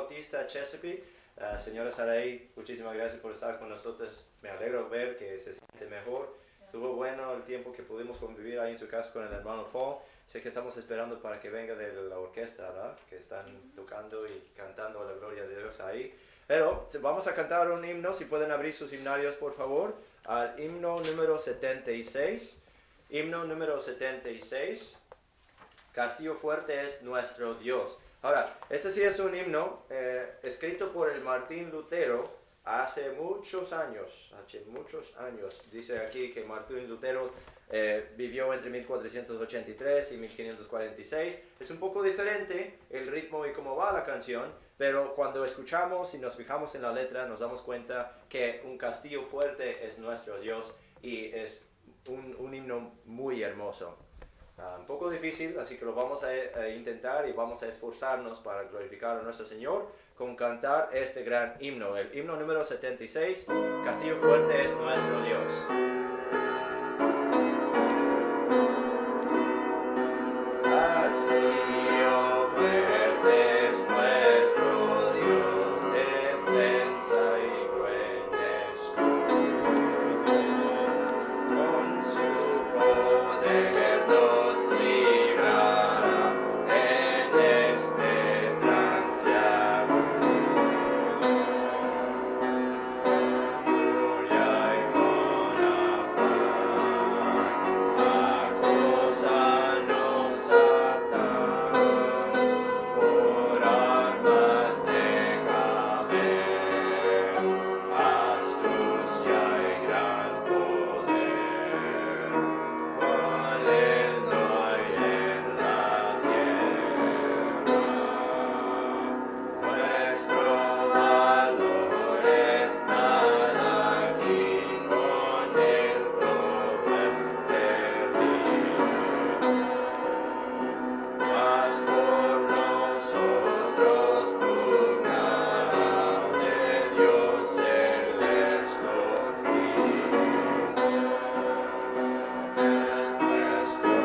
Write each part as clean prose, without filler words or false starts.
Bautista Chesapeake. Señora Saraí, muchísimas gracias por estar con nosotros. Me alegro ver que se siente mejor. Estuvo bueno el tiempo que pudimos convivir ahí en su casa con el hermano Paul. Sé que estamos esperando para que venga de la orquesta, ¿verdad? Que están tocando y cantando a la gloria de Dios ahí. Pero vamos a cantar un himno, si pueden abrir sus himnarios por favor, al himno número 76. Himno número 76. Castillo fuerte es nuestro Dios. Ahora, este sí es un himno escrito por el Martín Lutero hace muchos años. Dice aquí que Martín Lutero vivió entre 1483 y 1546. Es un poco diferente el ritmo y cómo va la canción, pero cuando escuchamos y nos fijamos en la letra nos damos cuenta que un castillo fuerte es nuestro Dios y es un himno muy hermoso. Un poco difícil, así que lo vamos a intentar y vamos a esforzarnos para glorificar a nuestro Señor con cantar este gran himno. El himno número 76, Castillo fuerte es nuestro Dios. Castillo fuerte es nuestro Dios, defensa y buen escudo, con su poder nos librará en este trance agudo. Con furia y con afán, acosa nos por armas deja ver astucia y gran poder, cual él no hay en la tierra. Nuestro valor es nada aquí, con él todo es perdido. Mas por nosotros pugnará de Dios el escogido. Es nuestro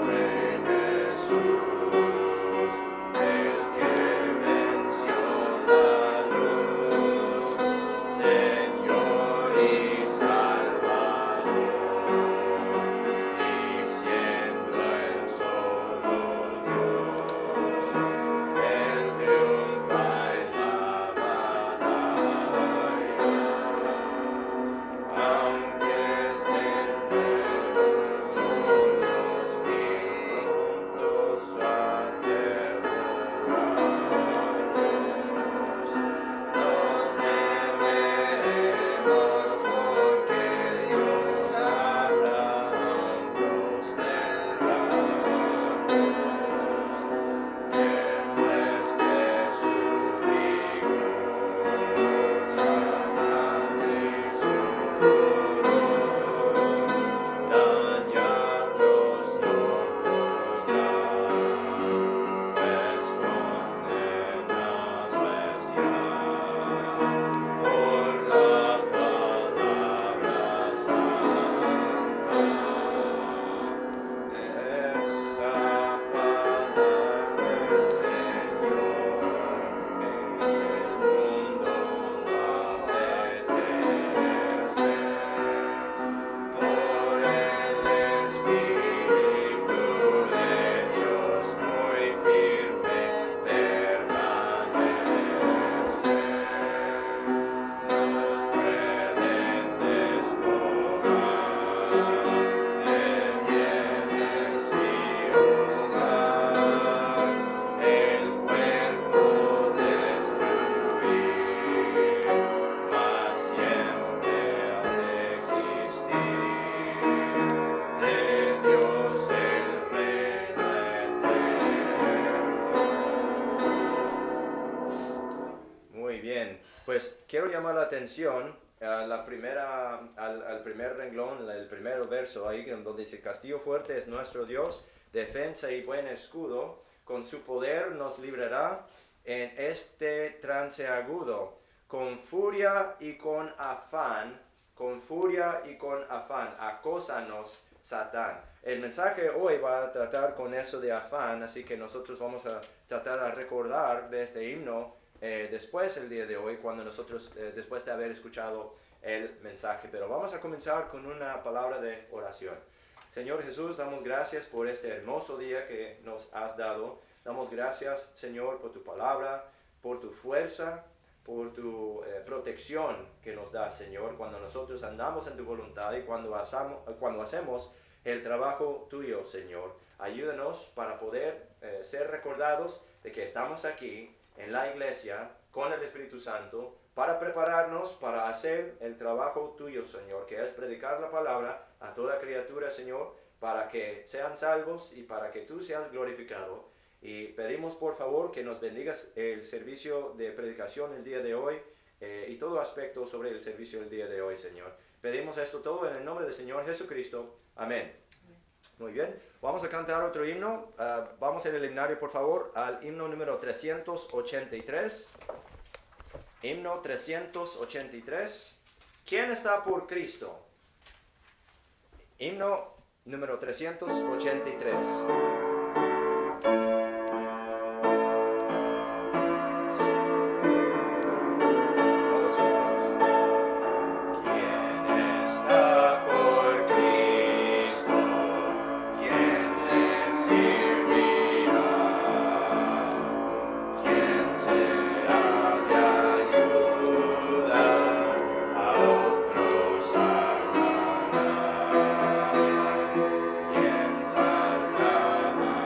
Rey Jesús, el que venció la luz, Señor y Salvador, y siendo el solo Dios, Él triunfa en la batalla. Aunque estén demonios prontos a devorarnos, no temeremos porque Dios sabrá prosperarnos, que muestre su vigor, Satán y su furor, dañarnos no podrá, pues condenado es ya por la palabra santa. Esa palabra del Señor en el mundo no perece. Por el Espíritu de Dios muy firme permanece. Nos pueden despojar de bienes y hogar, el cuerpo destruir, mas siempre ha de existir de Dios el reino eterno. Muy bien, pues quiero llamar la atención a al primer renglón, el primer verso ahí donde dice Castillo fuerte es nuestro Dios, defensa y buen escudo, con su poder nos librará en este trance agudo, con furia y con afán, acósanos Satán. El mensaje hoy va a tratar con eso de afán, así que nosotros vamos a tratar de recordar de este himno después el día de hoy, cuando nosotros, después de haber escuchado el mensaje. Pero vamos a comenzar con una palabra de oración. Señor Jesús, damos gracias por este hermoso día que nos has dado. Damos gracias, Señor, por tu palabra, por tu fuerza, por tu protección que nos da, Señor, cuando nosotros andamos en tu voluntad y cuando hacemos el trabajo tuyo, Señor. Ayúdanos para poder ser recordados de que estamos aquí en la iglesia con el Espíritu Santo para prepararnos para hacer el trabajo tuyo, Señor, que es predicar la palabra a toda criatura, Señor, para que sean salvos y para que tú seas glorificado. Y pedimos por favor que nos bendigas el servicio de predicación el día de hoy y todo aspecto sobre el servicio del día de hoy, Señor. Pedimos esto todo en el nombre del Señor Jesucristo. Amén. Muy bien, vamos a cantar otro himno. Vamos en el himnario, por favor, al himno número 383. Himno 383. ¿Quién está por Cristo? Himno número 383. Saldrá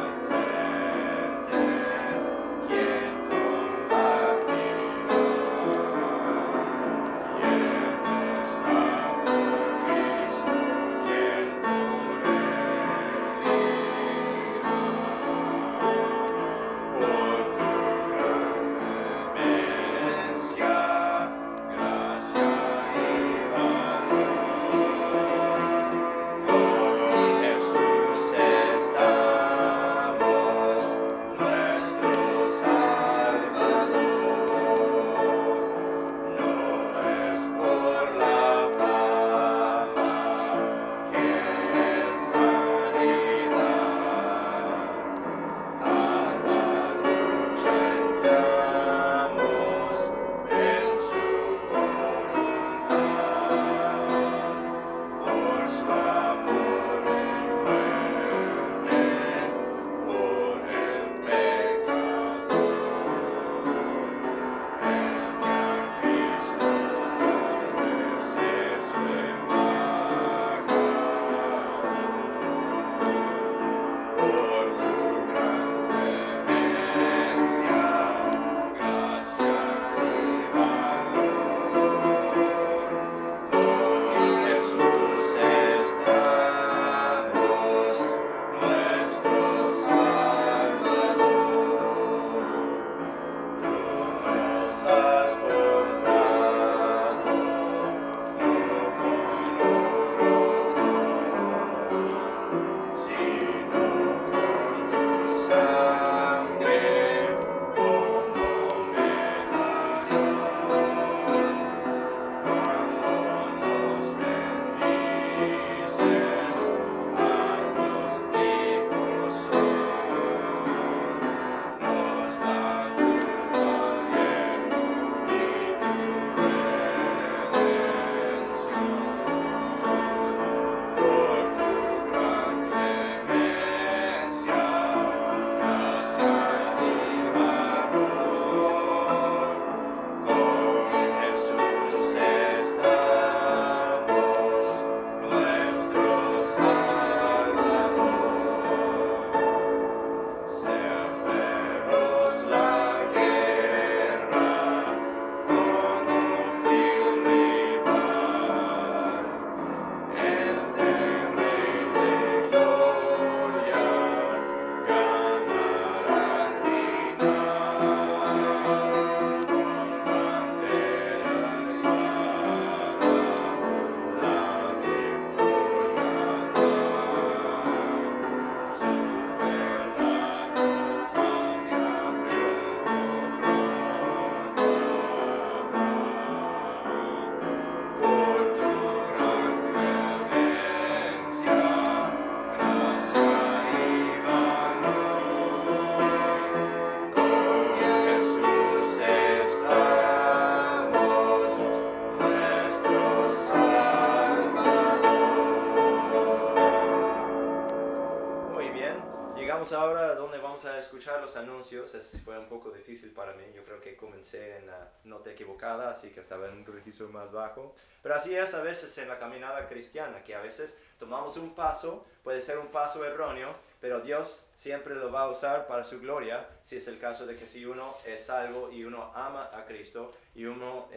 llegamos ahora donde vamos a escuchar los anuncios. Fue un poco difícil para mí. Yo creo que comencé en la nota equivocada, así que estaba en un registro más bajo. Pero así es a veces en la caminada cristiana, que a veces tomamos un paso, puede ser un paso erróneo, pero Dios siempre lo va a usar para su gloria, si es el caso de que si uno es salvo y uno ama a Cristo y uno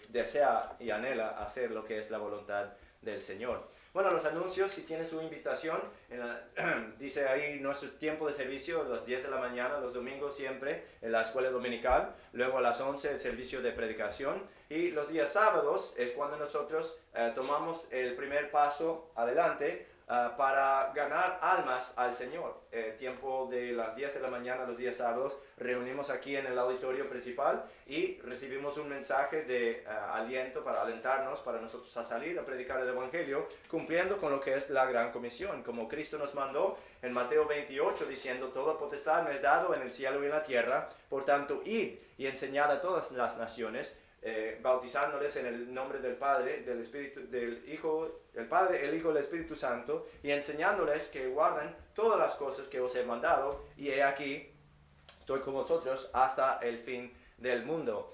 desea y anhela hacer lo que es la voluntad del Señor. Bueno, los anuncios, si tienes su invitación, dice ahí nuestro tiempo de servicio, a las 10 de la mañana, los domingos siempre, en la escuela dominical, luego a las 11 el servicio de predicación, y los días sábados es cuando nosotros tomamos el primer paso adelante para ganar almas al Señor. Tiempo de las 10 de la mañana, los días sábados, reunimos aquí en el auditorio principal y recibimos un mensaje de aliento para alentarnos, para nosotros a salir a predicar el Evangelio, cumpliendo con lo que es la gran comisión, como Cristo nos mandó en Mateo 28, diciendo: toda potestad me es dado en el cielo y en la tierra, por tanto, id y enseñad a todas las naciones, bautizándoles en el nombre del Padre, del Espíritu, del Hijo, el Padre, el Hijo y el Espíritu Santo, y enseñándoles que guarden todas las cosas que os he mandado, y he aquí, estoy con vosotros hasta el fin del mundo.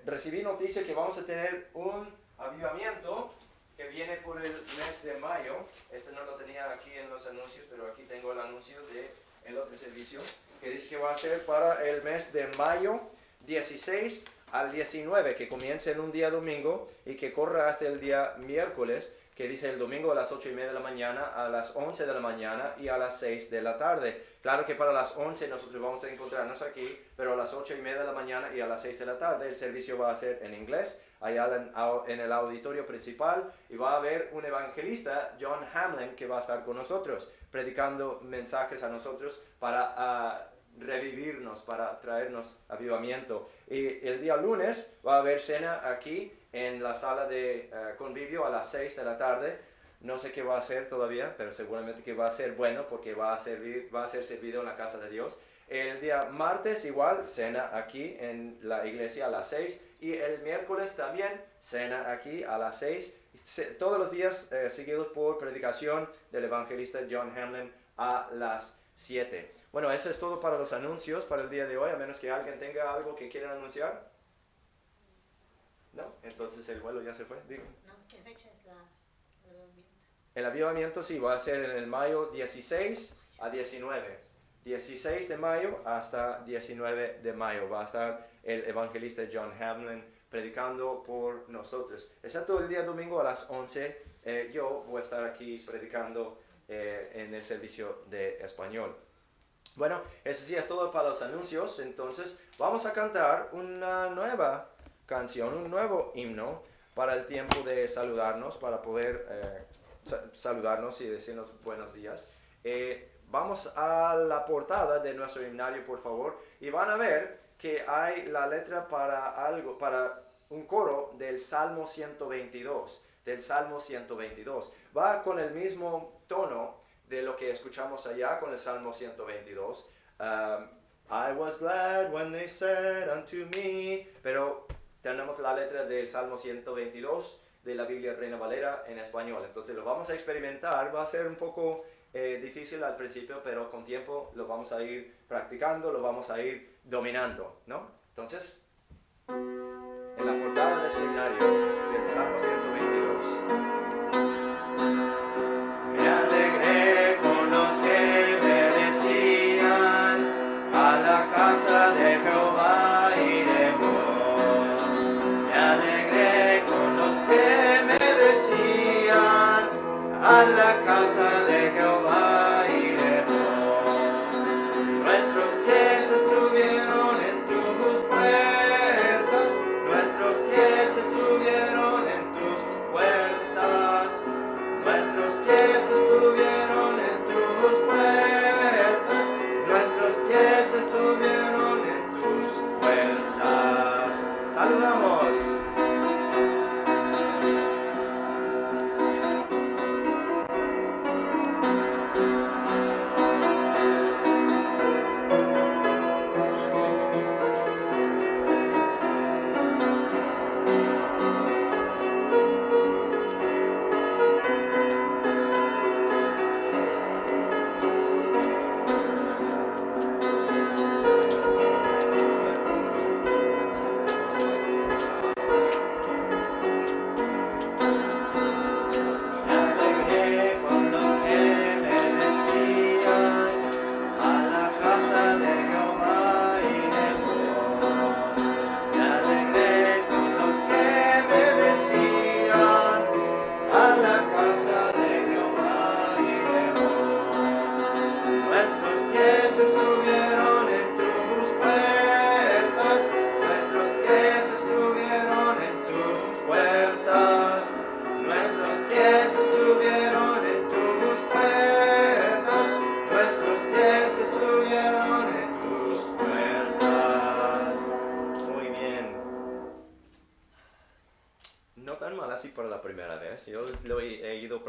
Recibí noticia que vamos a tener un avivamiento que viene por el mes de mayo. Este no lo tenía aquí en los anuncios, pero aquí tengo el anuncio del otro servicio, que dice que va a ser para el mes de mayo 16 al 19, que comience en un día domingo y que corra hasta el día miércoles, que dice el domingo a las 8:30 de la mañana, a las 11 de la mañana y a las 6 de la tarde. Claro que para las 11 nosotros vamos a encontrarnos aquí, pero a las 8:30 de la mañana y a las 6 de la tarde el servicio va a ser en inglés, allá en el auditorio principal, y va a haber un evangelista, John Hamlin, que va a estar con nosotros, predicando mensajes a nosotros para revivirnos, para traernos avivamiento. Y el día lunes va a haber cena aquí en la sala de convivio a las 6 de la tarde. No sé qué va a ser todavía, pero seguramente que va a ser bueno, porque va a ser servido en la casa de Dios. El día martes igual, cena aquí en la iglesia a las 6, y el miércoles también cena aquí a las 6. Todos los días seguidos por predicación del evangelista John Hamlin a las 7. Bueno, eso es todo para los anuncios para el día de hoy, a menos que alguien tenga algo que quiera anunciar. ¿No? Entonces el vuelo ya se fue. Digo. No, ¿qué fecha es el avivamiento? El avivamiento sí va a ser en el mayo 16 a 19. 16 de mayo hasta 19 de mayo va a estar el evangelista John Hamlin predicando por nosotros. Excepto el día domingo a las 11, yo voy a estar aquí predicando en el servicio de español. Bueno, eso sí es todo para los anuncios. Entonces vamos a cantar una nueva canción, un nuevo himno para el tiempo de saludarnos, para poder saludarnos y decirnos buenos días. Vamos a la portada de nuestro himnario, por favor, y van a ver que hay la letra para un coro del Salmo 122, Va con el mismo tono de lo que escuchamos allá con el Salmo 122. I was glad when they said unto me. Pero tenemos la letra del Salmo 122 de la Biblia Reina Valera en español. Entonces lo vamos a experimentar. Va a ser un poco difícil al principio, pero con tiempo lo vamos a ir practicando, lo vamos a ir dominando, ¿no? Entonces, en la portada de su himnario del Salmo 122. Me alegré con los que me decían: a la casa de Jehová iremos. Me alegré con los que me decían: a la casa de Jehová iremos. Nuestros pies estuvieron en tus puertas, nuestros pies estuvieron en tus puertas. Nuestros pies estuvieron en tus puertas, nuestros pies estuvieron en tus puertas. Saludamos.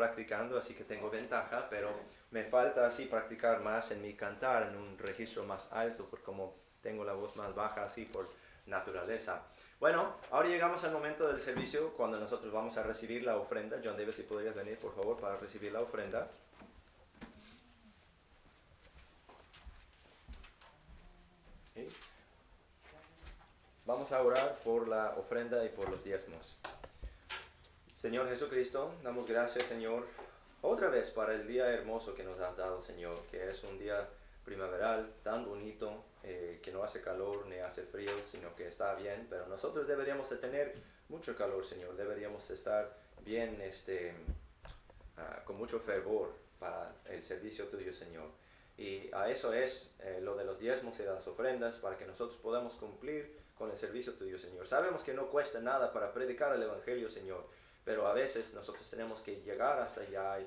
practicando, así que tengo ventaja, pero me falta así practicar más en mi cantar en un registro más alto, por como tengo la voz más baja así por naturaleza. Bueno, ahora llegamos al momento del servicio cuando nosotros vamos a recibir la ofrenda. John David, si podrías venir por favor para recibir la ofrenda. ¿Sí? Vamos a orar por la ofrenda y por los diezmos. Señor Jesucristo, damos gracias, Señor, otra vez para el día hermoso que nos has dado, Señor, que es un día primaveral tan bonito, que no hace calor ni hace frío, sino que está bien, pero nosotros deberíamos de tener mucho calor, Señor, deberíamos de estar bien, con mucho fervor para el servicio tuyo, Señor. Y a eso es lo de los diezmos y las ofrendas, para que nosotros podamos cumplir con el servicio tuyo, Señor. Sabemos que no cuesta nada para predicar el Evangelio, Señor, pero a veces nosotros tenemos que llegar hasta allá y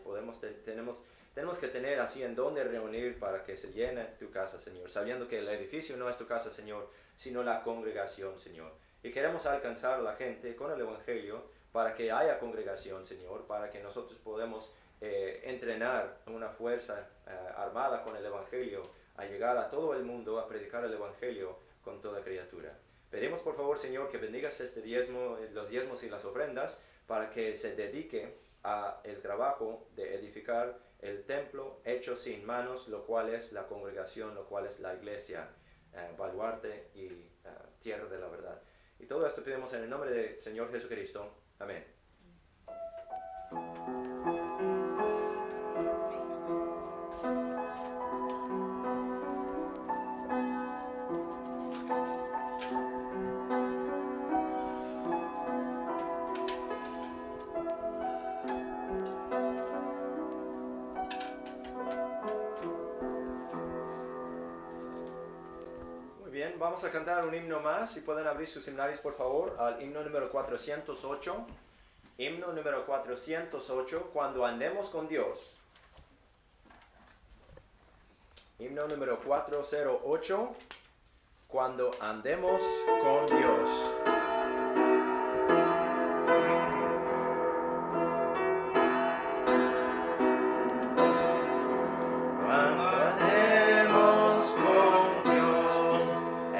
tenemos que tener así en dónde reunir para que se llene tu casa, Señor, sabiendo que el edificio no es tu casa, Señor, sino la congregación, Señor. Y queremos alcanzar a la gente con el Evangelio para que haya congregación, Señor, para que nosotros podamos entrenar una fuerza armada con el Evangelio a llegar a todo el mundo a predicar el Evangelio con toda criatura. Pedimos por favor, Señor, que bendigas este diezmo, los diezmos y las ofrendas, para que se dedique a el trabajo de edificar el templo hecho sin manos, lo cual es la congregación, lo cual es la iglesia, baluarte y tierra de la verdad. Y todo esto pedimos en el nombre del Señor Jesucristo. Amén. Vamos a cantar un himno más. Si pueden abrir sus himnarios por favor al himno número 408. Himno número 408, Cuando andemos con Dios. Himno número 408, Cuando andemos con Dios.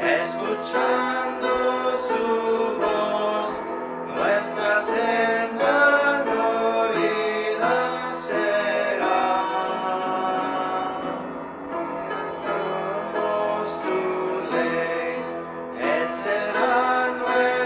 Escuchando su voz, nuestra senda gloriosa será. Amamos su ley, Él será nuestro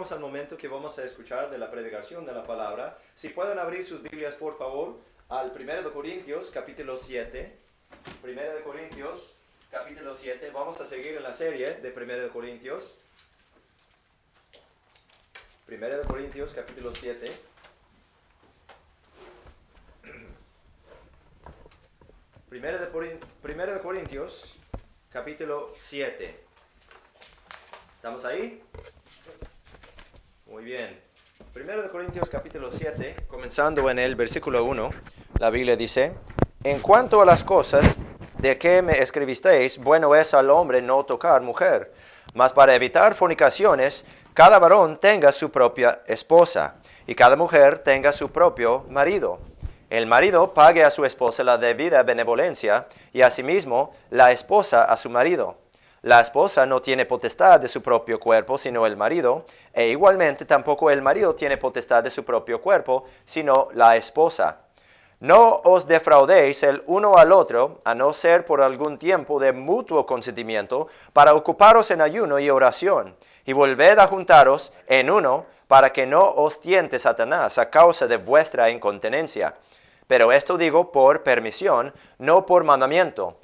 llegamos al momento que vamos a escuchar de la predicación de la palabra. Si pueden abrir sus Biblias, por favor, al 1 de Corintios, capítulo 7. 1 de Corintios, capítulo 7. Vamos a seguir en la serie de 1 de Corintios. 1 de Corintios, capítulo 7. 1 de Corintios, capítulo 7. ¿Estamos ahí? Muy bien. 1 de Corintios, capítulo 7, comenzando en el versículo 1, la Biblia dice: En cuanto a las cosas de que me escribisteis, bueno es al hombre no tocar mujer, mas para evitar fornicaciones, cada varón tenga su propia esposa, y cada mujer tenga su propio marido. El marido pague a su esposa la debida benevolencia, y asimismo la esposa a su marido. La esposa no tiene potestad de su propio cuerpo, sino el marido, e igualmente tampoco el marido tiene potestad de su propio cuerpo, sino la esposa. No os defraudéis el uno al otro, a no ser por algún tiempo de mutuo consentimiento, para ocuparos en ayuno y oración, y volved a juntaros en uno, para que no os tiente Satanás a causa de vuestra incontinencia. Pero esto digo por permisión, no por mandamiento.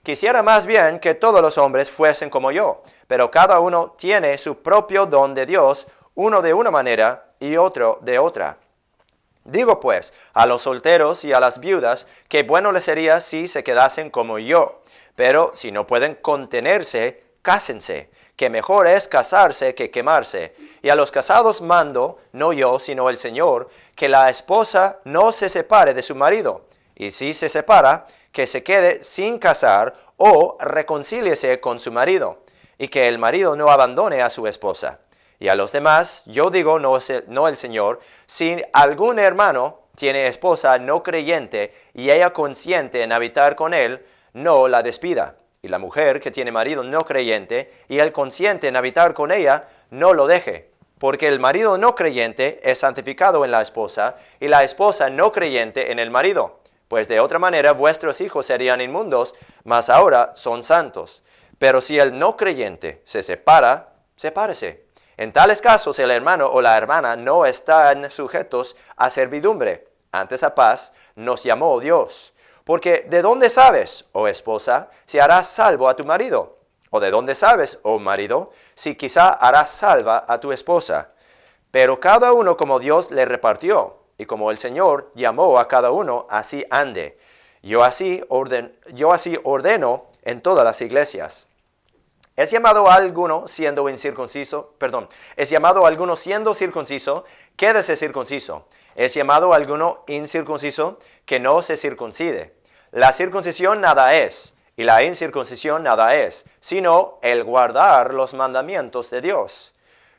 Quisiera más bien que todos los hombres fuesen como yo, pero cada uno tiene su propio don de Dios, uno de una manera y otro de otra. Digo pues a los solteros y a las viudas que bueno les sería si se quedasen como yo, pero si no pueden contenerse, cásense, que mejor es casarse que quemarse. Y a los casados mando, no yo, sino el Señor, que la esposa no se separe de su marido, y si se separa, que se quede sin casar o reconcíliese con su marido, y que el marido no abandone a su esposa. Y a los demás, yo digo, no el Señor, si algún hermano tiene esposa no creyente y ella consiente en habitar con él, no la despida. Y la mujer que tiene marido no creyente y él consiente en habitar con ella, no lo deje. Porque el marido no creyente es santificado en la esposa y la esposa no creyente en el marido. Pues de otra manera vuestros hijos serían inmundos, mas ahora son santos. Pero si el no creyente se separa, sepárese. En tales casos el hermano o la hermana no están sujetos a servidumbre. Antes a paz nos llamó Dios. Porque ¿de dónde sabes, oh esposa, si harás salvo a tu marido? ¿O de dónde sabes, oh marido, si quizá harás salva a tu esposa? Pero cada uno como Dios le repartió, y como el Señor llamó a cada uno, así ande. Yo así ordeno en todas las iglesias. ¿Es llamado a alguno siendo incircunciso? ¿Es llamado a alguno siendo circunciso? Quédese circunciso. ¿Es llamado a alguno incircunciso? Que no se circuncide. La circuncisión nada es, y la incircuncisión nada es, sino el guardar los mandamientos de Dios.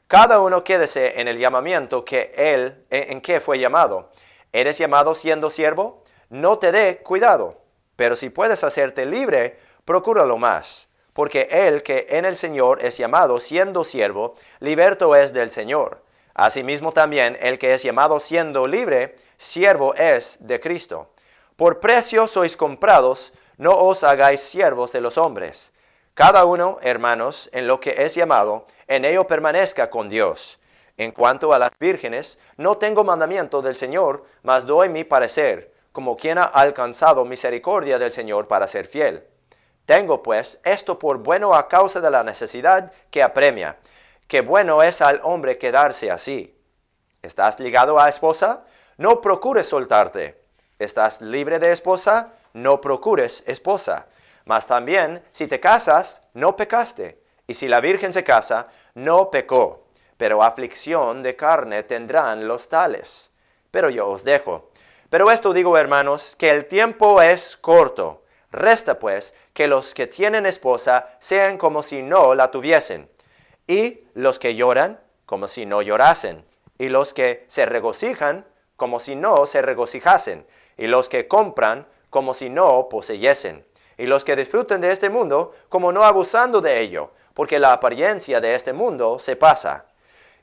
Cada uno quédese en el llamamiento en que fue llamado. ¿Eres llamado siendo siervo? No te dé cuidado, pero si puedes hacerte libre, procúralo más. Porque el que en el Señor es llamado siendo siervo, liberto es del Señor. Asimismo también el que es llamado siendo libre, siervo es de Cristo. Por precio sois comprados, no os hagáis siervos de los hombres. Cada uno, hermanos, en lo que es llamado, en ello permanezca con Dios. En cuanto a las vírgenes, no tengo mandamiento del Señor, mas doy mi parecer, como quien ha alcanzado misericordia del Señor para ser fiel. Tengo pues esto por bueno a causa de la necesidad que apremia, que bueno es al hombre quedarse así. ¿Estás ligado a esposa? No procures soltarte. ¿Estás libre de esposa? No procures esposa. Mas también, si te casas, no pecaste. Y si la virgen se casa, no pecó. Pero aflicción de carne tendrán los tales. Pero yo os dejo. Pero esto digo, hermanos, que el tiempo es corto. Resta pues que los que tienen esposa sean como si no la tuviesen. Y los que lloran, como si no llorasen. Y los que se regocijan, como si no se regocijasen. Y los que compran, como si no poseyesen. Y los que disfruten de este mundo, como no abusando de ello, porque la apariencia de este mundo se pasa.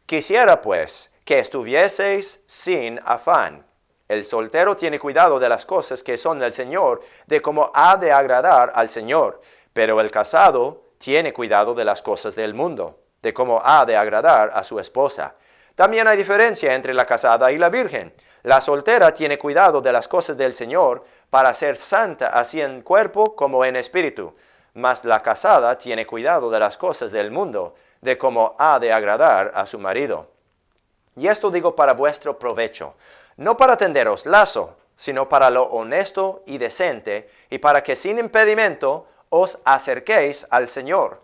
Quisiera pues que estuvieseis sin afán. El soltero tiene cuidado de las cosas que son del Señor, de cómo ha de agradar al Señor. Pero el casado tiene cuidado de las cosas del mundo, de cómo ha de agradar a su esposa. También hay diferencia entre la casada y la virgen. La soltera tiene cuidado de las cosas del Señor para ser santa así en cuerpo como en espíritu. Mas la casada tiene cuidado de las cosas del mundo, de cómo ha de agradar a su marido. Y esto digo para vuestro provecho, no para tenderos lazo, sino para lo honesto y decente, y para que sin impedimento os acerquéis al Señor.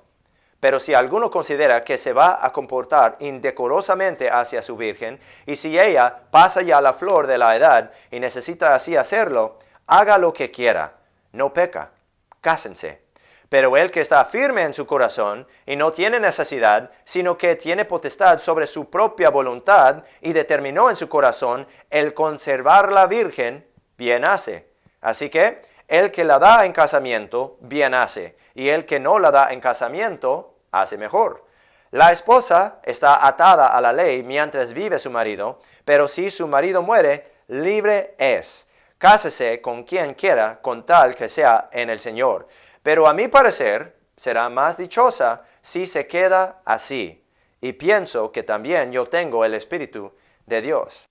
Pero si alguno considera que se va a comportar indecorosamente hacia su virgen, y si ella pasa ya la flor de la edad y necesita así hacerlo, haga lo que quiera, no peca, cásense. Pero el que está firme en su corazón y no tiene necesidad, sino que tiene potestad sobre su propia voluntad y determinó en su corazón el conservar la virgen, bien hace. Así que el que la da en casamiento, bien hace, y el que no la da en casamiento, hace mejor. La esposa está atada a la ley mientras vive su marido, pero si su marido muere, libre es. Cásese con quien quiera, con tal que sea en el Señor. Pero a mi parecer, será más dichosa si se queda así. Y pienso que también yo tengo el Espíritu de Dios.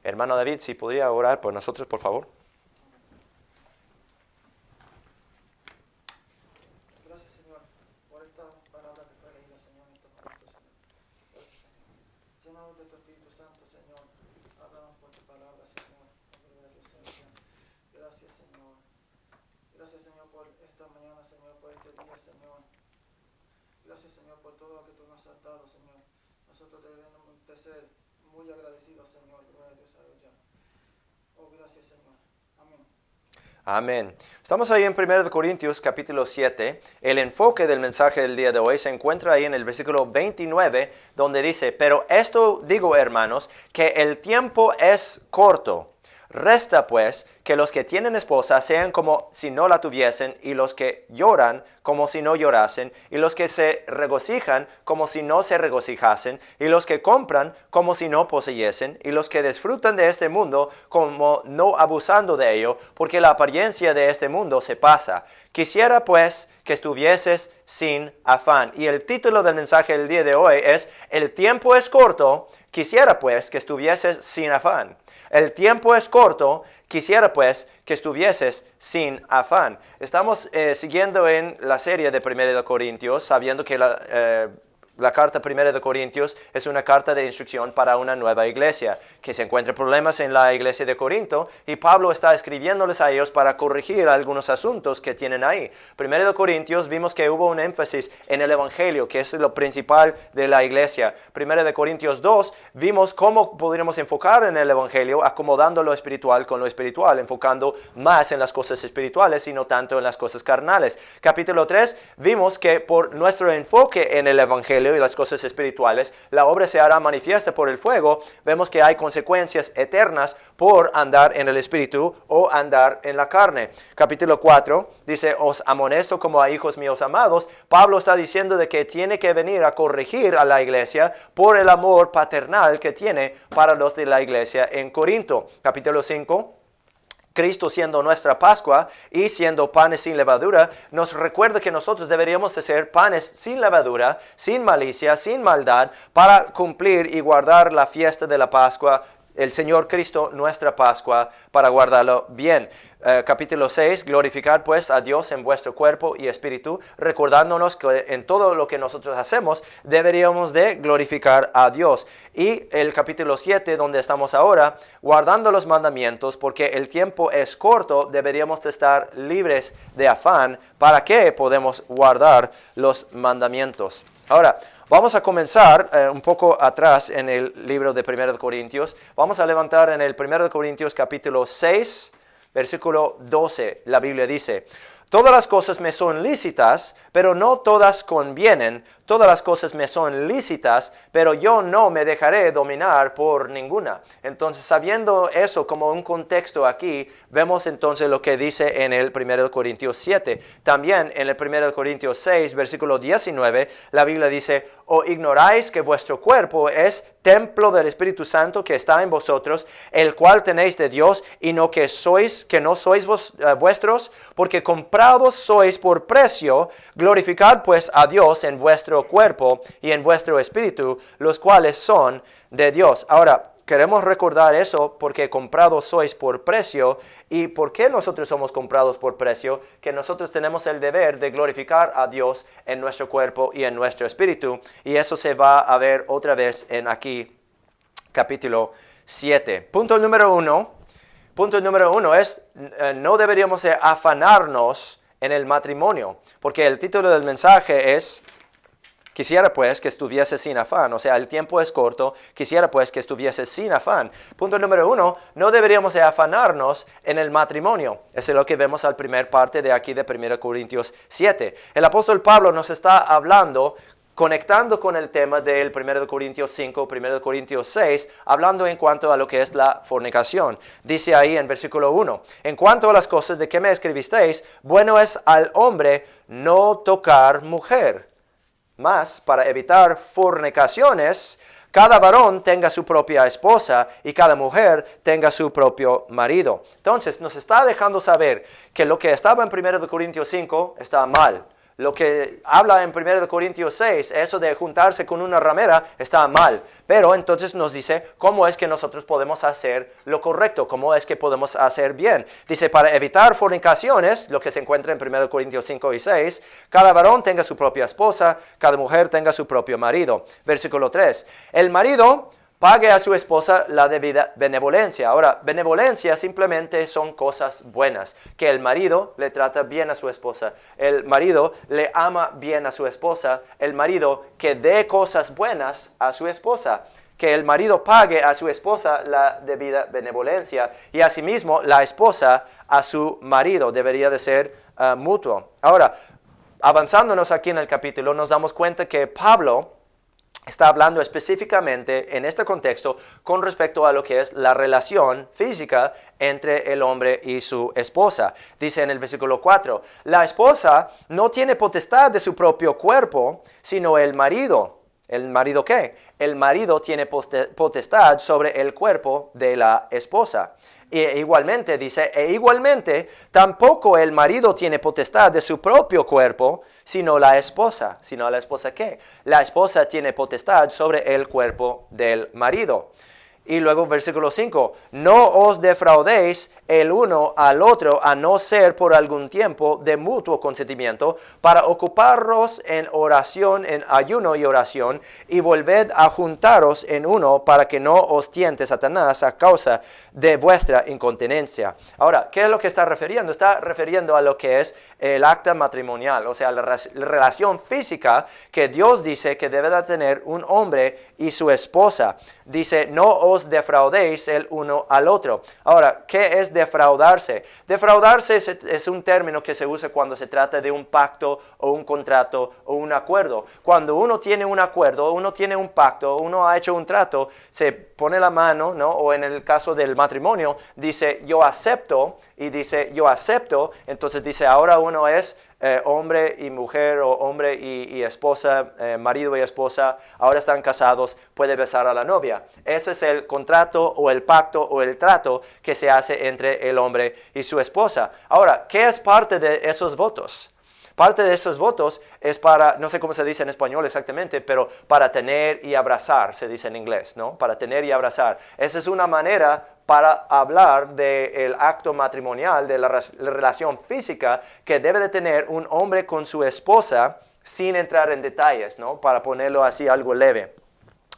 Hermano David, si podría orar por nosotros, por favor. Gracias, Señor, por esta palabra que fue leída, Señor, en estos momentos, Señor. Gracias, Señor. Llenados de tu Espíritu Santo, Señor, háblanos por tu palabra, Señor. Gracias, Señor. Gracias, Señor, por esta mañana, Señor, por este día, Señor. Gracias, Señor, por todo lo que tú nos has dado, Señor. Nosotros debemos de ser muy agradecidos, Señor. Gloria a Dios, aleluya. Oh, gracias, Señor. Amén. Amén. Estamos ahí en 1 Corintios capítulo 7. El enfoque del mensaje del día de hoy se encuentra ahí en el versículo 29, donde dice, pero esto digo, hermanos, que el tiempo es corto. Resta pues que los que tienen esposa sean como si no la tuviesen, y los que lloran como si no llorasen, y los que se regocijan como si no se regocijasen, y los que compran como si no poseyesen, y los que disfrutan de este mundo como no abusando de ello, porque la apariencia de este mundo se pasa. Quisiera pues que estuvieses sin afán. Y el título del mensaje del día de hoy es, el tiempo es corto, quisiera pues que estuvieses sin afán. El tiempo es corto, quisiera pues que estuvieses sin afán. Estamos siguiendo en la serie de 1 Corintios, sabiendo que la carta 1 Corintios es una carta de instrucción para una nueva iglesia, que se encuentra problemas en la iglesia de Corinto, y Pablo está escribiéndoles a ellos para corregir algunos asuntos que tienen ahí. 1 Corintios vimos que hubo un énfasis en el evangelio, que es lo principal de la iglesia. 1 Corintios 2 vimos cómo podríamos enfocar en el evangelio, acomodando lo espiritual con lo espiritual, enfocando más en las cosas espirituales y no tanto en las cosas carnales. Capítulo 3 vimos que por nuestro enfoque en el evangelio y las cosas espirituales, la obra se hará manifiesta por el fuego. Vemos que hay consecuencias eternas por andar en el espíritu o andar en la carne. Capítulo 4 dice, os amonesto como a hijos míos amados. Pablo está diciendo de que tiene que venir a corregir a la iglesia por el amor paternal que tiene para los de la iglesia en Corinto. Capítulo 5. Cristo siendo nuestra Pascua y siendo panes sin levadura, nos recuerda que nosotros deberíamos de ser panes sin levadura, sin malicia, sin maldad, para cumplir y guardar la fiesta de la Pascua, el Señor Cristo, nuestra Pascua, para guardarlo bien. Capítulo 6, glorificar pues a Dios en vuestro cuerpo y espíritu, recordándonos que en todo lo que nosotros hacemos deberíamos de glorificar a Dios. Y el capítulo 7, donde estamos ahora, guardando los mandamientos, porque el tiempo es corto, deberíamos de estar libres de afán para que podamos guardar los mandamientos. Ahora, vamos a comenzar un poco atrás en el libro de 1 Corintios. Vamos a levantar en el 1 Corintios capítulo 6, versículo 12. La Biblia dice, todas las cosas me son lícitas, pero no todas convienen. Todas las cosas me son lícitas, pero yo no me dejaré dominar por ninguna. Entonces, sabiendo eso como un contexto aquí, vemos entonces lo que dice en el 1 Corintios 7. También en el 1 Corintios 6, versículo 19, la Biblia dice, ¿o ignoráis que vuestro cuerpo es templo del Espíritu Santo que está en vosotros, el cual tenéis de Dios, y no que no sois vuestros? Porque comprados sois por precio. Glorificad pues a Dios en vuestro cuerpo y en vuestro espíritu, los cuales son de Dios. Ahora, queremos recordar eso porque comprados sois por precio. ¿Y por qué nosotros somos comprados por precio? Que nosotros tenemos el deber de glorificar a Dios en nuestro cuerpo y en nuestro espíritu. Y eso se va a ver otra vez en aquí, capítulo 7. Punto número uno es, no deberíamos de afanarnos en el matrimonio. Porque el título del mensaje es... Quisiera pues que estuviese sin afán, o sea, el tiempo es corto, quisiera pues que estuviese sin afán. Punto número 1, no deberíamos de afanarnos en el matrimonio. Eso es lo que vemos al primer parte de aquí de 1 Corintios 7. El apóstol Pablo nos está hablando, conectando con el tema del 1 Corintios 5, 1 Corintios 6, hablando en cuanto a lo que es la fornicación. Dice ahí en versículo 1, en cuanto a las cosas de que me escribisteis, bueno es al hombre no tocar mujer. Mas, para evitar fornicaciones, cada varón tenga su propia esposa y cada mujer tenga su propio marido. Entonces, nos está dejando saber que lo que estaba en 1 Corintios 5 está mal. Lo que habla en 1 Corintios 6, eso de juntarse con una ramera, está mal. Pero entonces nos dice cómo es que nosotros podemos hacer lo correcto, cómo es que podemos hacer bien. Dice, para evitar fornicaciones, lo que se encuentra en 1 Corintios 5 y 6, cada varón tenga su propia esposa, cada mujer tenga su propio marido. Versículo 3, el marido pague a su esposa la debida benevolencia. Ahora, benevolencia simplemente son cosas buenas. Que el marido le trata bien a su esposa. El marido le ama bien a su esposa. El marido que dé cosas buenas a su esposa. Que el marido pague a su esposa la debida benevolencia. Y asimismo, la esposa a su marido. Debería de ser mutuo. Ahora, avanzándonos aquí en el capítulo, nos damos cuenta que Pablo está hablando específicamente en este contexto con respecto a lo que es la relación física entre el hombre y su esposa. Dice en el versículo 4, la esposa no tiene potestad de su propio cuerpo, sino el marido. ¿El marido qué? El marido tiene potestad sobre el cuerpo de la esposa. Igualmente dice, tampoco el marido tiene potestad de su propio cuerpo, sino la esposa. ¿Sino la esposa qué? La esposa tiene potestad sobre el cuerpo del marido. Y luego versículo 5, no os defraudéis el uno al otro, a no ser por algún tiempo de mutuo consentimiento, para ocuparos en oración, en ayuno y oración, y volved a juntaros en uno, para que no os tiente Satanás a causa de vuestra incontinencia. Ahora, ¿qué es lo que está refiriendo? Está refiriendo a lo que es el acta matrimonial, o sea, la relación física que Dios dice que debe de tener un hombre y su esposa. Dice, no os defraudéis el uno al otro. Ahora, ¿qué es defraudarse? Defraudarse es un término que se usa cuando se trata de un pacto o un contrato o un acuerdo. Cuando uno tiene un acuerdo, uno tiene un pacto, uno ha hecho un trato, se pone la mano, ¿no? O en el caso del matrimonio, dice yo acepto, y dice yo acepto, entonces dice ahora uno es hombre y mujer, o hombre y esposa, marido y esposa, ahora están casados, puede besar a la novia. Ese es el contrato o el pacto o el trato que se hace entre el hombre y su esposa. Ahora, ¿qué es parte de esos votos? Parte de esos votos es para, no sé cómo se dice en español exactamente, pero para tener y abrazar, se dice en inglés, ¿no? Para tener y abrazar. Esa es una manera para hablar del acto matrimonial, de la relación física que debe de tener un hombre con su esposa, sin entrar en detalles, ¿no? Para ponerlo así algo leve.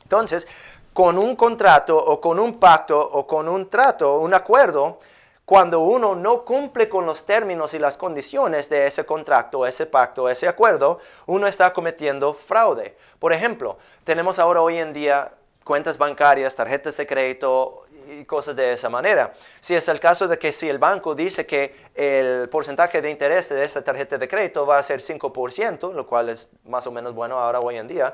Entonces, con un contrato o con un pacto o con un trato, un acuerdo, cuando uno no cumple con los términos y las condiciones de ese contrato, ese pacto, ese acuerdo, uno está cometiendo fraude. Por ejemplo, tenemos ahora hoy en día cuentas bancarias, tarjetas de crédito y cosas de esa manera. Si es el caso de que si el banco dice que el porcentaje de interés de esa tarjeta de crédito va a ser 5%, lo cual es más o menos bueno ahora hoy en día,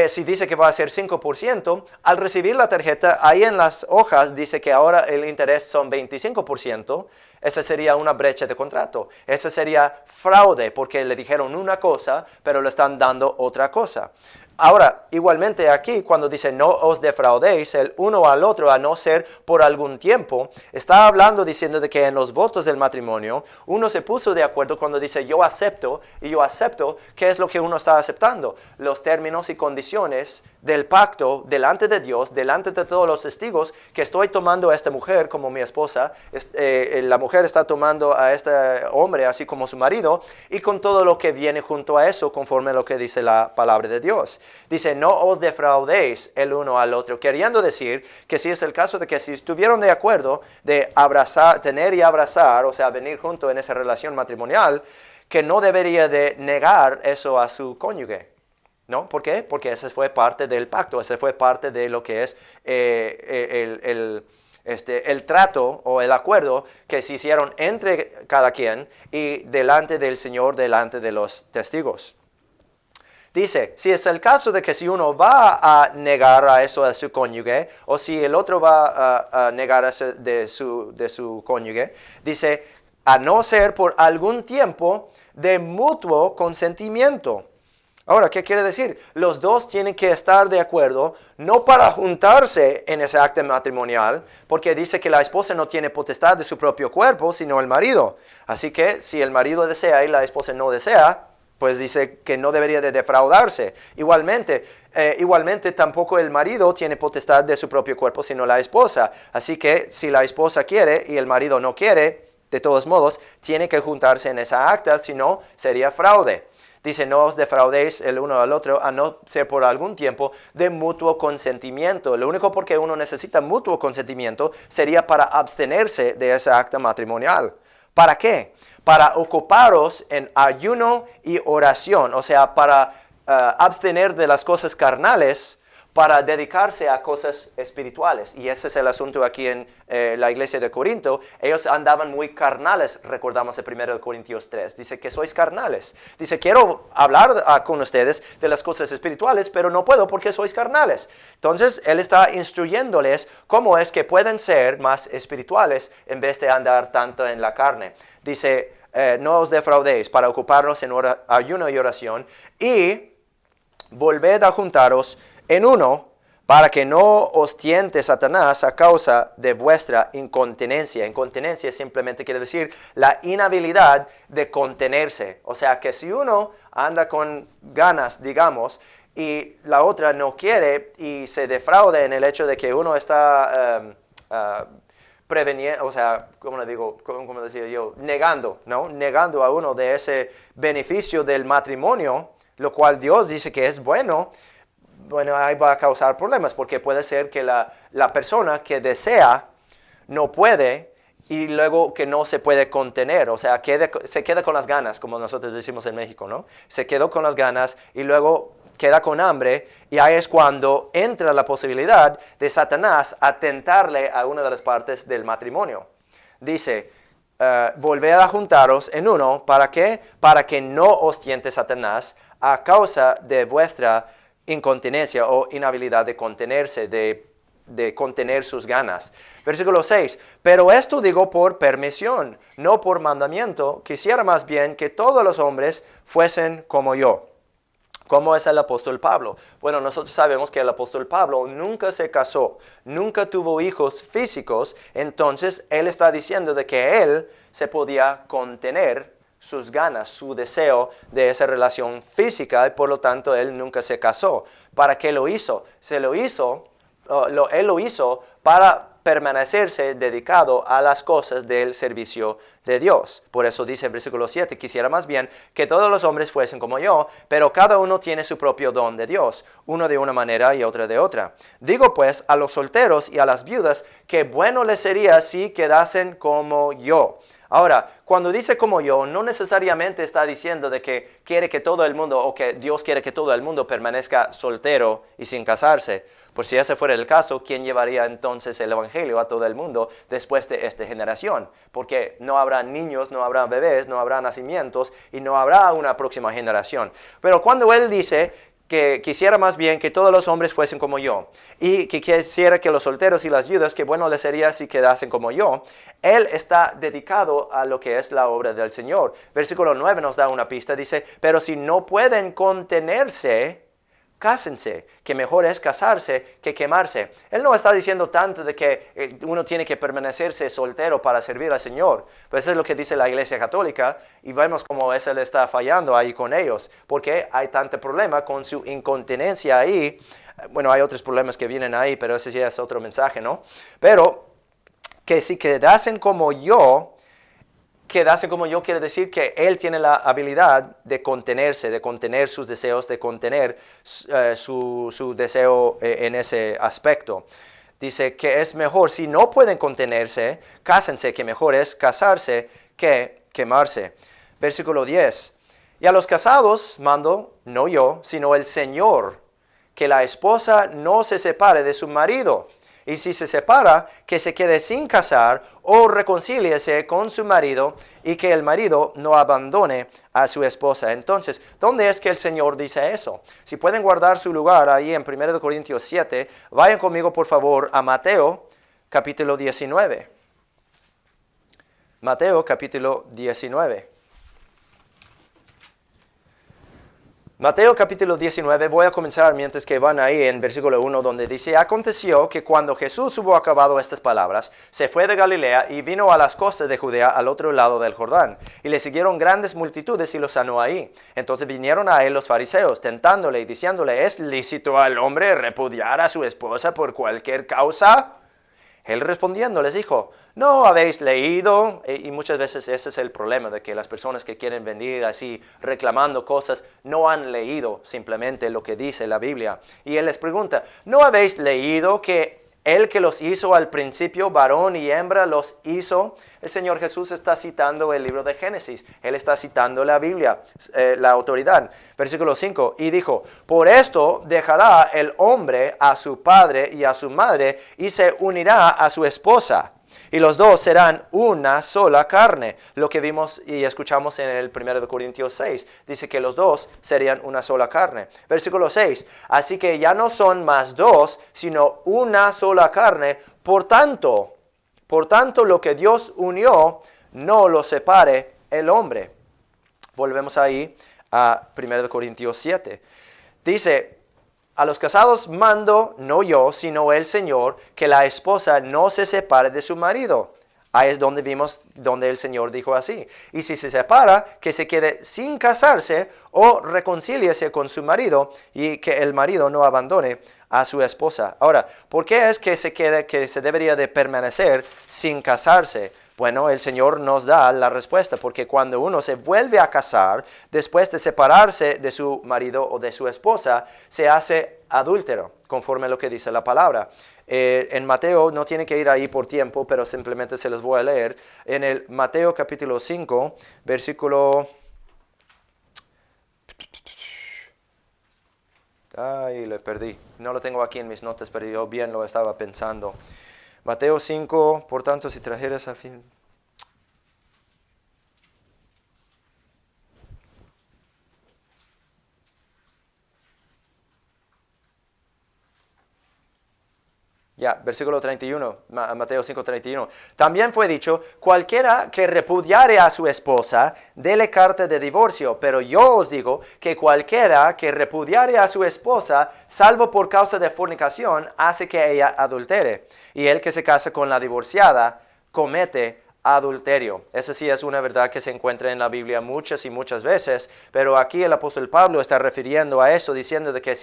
si dice que va a ser 5%, al recibir la tarjeta, ahí en las hojas dice que ahora el interés son 25%, esa sería una brecha de contrato. Esa sería fraude porque le dijeron una cosa, pero le están dando otra cosa. Ahora, igualmente aquí, cuando dice no os defraudéis el uno al otro, a no ser por algún tiempo, está hablando diciendo de que en los votos del matrimonio, uno se puso de acuerdo cuando dice yo acepto, y yo acepto, ¿qué es lo que uno está aceptando? Los términos y condiciones del pacto delante de Dios, delante de todos los testigos, que estoy tomando a esta mujer como mi esposa, la mujer está tomando a este hombre así como su marido, y con todo lo que viene junto a eso, conforme a lo que dice la palabra de Dios. Dice, no os defraudéis el uno al otro, queriendo decir que si es el caso de que si estuvieron de acuerdo de abrazar, tener y abrazar, o sea, venir junto en esa relación matrimonial, que no debería de negar eso a su cónyuge. ¿No? ¿Por qué? Porque ese fue parte del pacto, ese fue parte de lo que es el trato o el acuerdo que se hicieron entre cada quien y delante del Señor, delante de los testigos. Dice, si es el caso de que si uno va a negar a eso a su cónyuge, o si el otro va a negar eso de su cónyuge, dice, a no ser por algún tiempo de mutuo consentimiento. Ahora, ¿qué quiere decir? Los dos tienen que estar de acuerdo, no para juntarse en ese acto matrimonial, porque dice que la esposa no tiene potestad de su propio cuerpo, sino el marido. Así que si el marido desea y la esposa no desea, pues dice que no debería de defraudarse. Igualmente tampoco el marido tiene potestad de su propio cuerpo, sino la esposa. Así que si la esposa quiere y el marido no quiere, de todos modos, tiene que juntarse en esa acta, si no, sería fraude. Dice, no os defraudéis el uno al otro, a no ser por algún tiempo de mutuo consentimiento. Lo único por qué uno necesita mutuo consentimiento sería para abstenerse de ese acta matrimonial. ¿Para qué? Para ocuparos en ayuno y oración, o sea, para abstener de las cosas carnales, para dedicarse a cosas espirituales. Y ese es el asunto aquí en la iglesia de Corinto. Ellos andaban muy carnales, recordamos el 1 Corintios 3. Dice que sois carnales. Dice, quiero hablar con ustedes de las cosas espirituales, pero no puedo porque sois carnales. Entonces, él está instruyéndoles cómo es que pueden ser más espirituales en vez de andar tanto en la carne. Dice, no os defraudéis para ocuparnos en ayuno y oración, y volved a juntaros en uno, para que no os tiente Satanás a causa de vuestra incontinencia. Incontinencia simplemente quiere decir la inhabilidad de contenerse. O sea que si uno anda con ganas, digamos, y la otra no quiere y se defrauda en el hecho de que uno está preveniendo, o sea, ¿cómo decía yo? Negando, ¿no? Negando a uno de ese beneficio del matrimonio, lo cual Dios dice que es bueno. Bueno, ahí va a causar problemas, porque puede ser que la persona que desea no puede y luego que no se puede contener, o sea, se queda con las ganas, como nosotros decimos en México, ¿no? Se quedó con las ganas y luego queda con hambre, y ahí es cuando entra la posibilidad de Satanás atentarle a una de las partes del matrimonio. Dice, volved a juntaros en uno, ¿para qué? Para que no os tiente Satanás a causa de vuestra incontinencia o inhabilidad de contenerse, de contener sus ganas. Versículo 6, pero esto digo por permisión, no por mandamiento. Quisiera más bien que todos los hombres fuesen como yo. ¿Cómo es el apóstol Pablo? Bueno, nosotros sabemos que el apóstol Pablo nunca se casó, nunca tuvo hijos físicos, entonces él está diciendo de que él se podía contener sus ganas, su deseo de esa relación física, y por lo tanto él nunca se casó. ¿Para qué lo hizo? Él lo hizo para permanecerse dedicado a las cosas del servicio de Dios. Por eso dice en versículo 7, quisiera más bien que todos los hombres fuesen como yo, pero cada uno tiene su propio don de Dios, uno de una manera y otro de otra. Digo pues a los solteros y a las viudas que bueno les sería si quedasen como yo. Ahora, cuando dice como yo, no necesariamente está diciendo de que quiere que todo el mundo, o que Dios quiere que todo el mundo permanezca soltero y sin casarse. Por si ese fuera el caso, ¿quién llevaría entonces el evangelio a todo el mundo después de esta generación? Porque no habrá niños, no habrá bebés, no habrá nacimientos y no habrá una próxima generación. Pero cuando él dice que quisiera más bien que todos los hombres fuesen como yo, y que quisiera que los solteros y las viudas, que bueno les sería si quedasen como yo, él está dedicado a lo que es la obra del Señor. Versículo 9 nos da una pista, dice, pero si no pueden contenerse, cásense, que mejor es casarse que quemarse. Él no está diciendo tanto de que uno tiene que permanecerse soltero para servir al Señor. Pues eso es lo que dice la Iglesia Católica, y vemos cómo eso le está fallando ahí con ellos, porque hay tanto problema con su incontinencia ahí. Bueno, hay otros problemas que vienen ahí, pero ese ya es otro mensaje, ¿no? Pero que si quedasen como yo quiere decir que él tiene la habilidad de contenerse, de contener sus deseos, de contener su deseo en ese aspecto. Dice que es mejor, si no pueden contenerse, cásense, que mejor es casarse que quemarse. Versículo 10. Y a los casados mando, no yo, sino el Señor, que la esposa no se separe de su marido. Y si se separa, que se quede sin casar o reconcíliese con su marido y que el marido no abandone a su esposa. Entonces, ¿dónde es que el Señor dice eso? Si pueden guardar su lugar ahí en 1 Corintios 7, vayan conmigo por favor a Mateo capítulo 19. Mateo capítulo 19. Mateo capítulo 19, voy a comenzar mientras que van ahí en versículo 1 donde dice: aconteció que cuando Jesús hubo acabado estas palabras, se fue de Galilea y vino a las costas de Judea al otro lado del Jordán. Y le siguieron grandes multitudes y lo sanó ahí. Entonces vinieron a él los fariseos, tentándole y diciéndole: ¿es lícito al hombre repudiar a su esposa por cualquier causa? Él respondiendo les dijo: ¿no habéis leído? Y muchas veces ese es el problema, de que las personas que quieren venir así reclamando cosas no han leído simplemente lo que dice la Biblia. Y él les pregunta: ¿no habéis leído que el que los hizo al principio, varón y hembra, los hizo? El Señor Jesús está citando el libro de Génesis. Él está citando la Biblia, la autoridad. Versículo 5. Y dijo: por esto dejará el hombre a su padre y a su madre y se unirá a su esposa. Y los dos serán una sola carne. Lo que vimos y escuchamos en el 1 Corintios 6. Dice que los dos serían una sola carne. Versículo 6. Así que ya no son más dos, sino una sola carne. Por tanto, lo que Dios unió, no lo separe el hombre. Volvemos ahí a 1 Corintios 7. Dice: a los casados mando, no yo, sino el Señor, que la esposa no se separe de su marido. Ahí es donde vimos, donde el Señor dijo así. Y si se separa, que se quede sin casarse o reconcíliese con su marido y que el marido no abandone a su esposa. Ahora, ¿por qué es que se debería de permanecer sin casarse? Bueno, el Señor nos da la respuesta, porque cuando uno se vuelve a casar, después de separarse de su marido o de su esposa, se hace adúltero, conforme a lo que dice la palabra. En Mateo, no tiene que ir ahí por tiempo, pero simplemente se los voy a leer. En el Mateo capítulo 5, versículo... Ay, lo perdí. No lo tengo aquí en mis notas, pero yo bien lo estaba pensando. Mateo 5, por tanto, si trajeras a fin... Ya, versículo 31, Mateo 5, 31. También fue dicho: cualquiera que repudiare a su esposa, dele carta de divorcio. Pero yo os digo que cualquiera que repudiare a su esposa, salvo por causa de fornicación, hace que ella adultere. Y el que se casa con la divorciada, comete adulterio. Esa sí es una verdad que se encuentra en la Biblia muchas y muchas veces, pero aquí el apóstol Pablo está refiriendo a eso, diciendo de que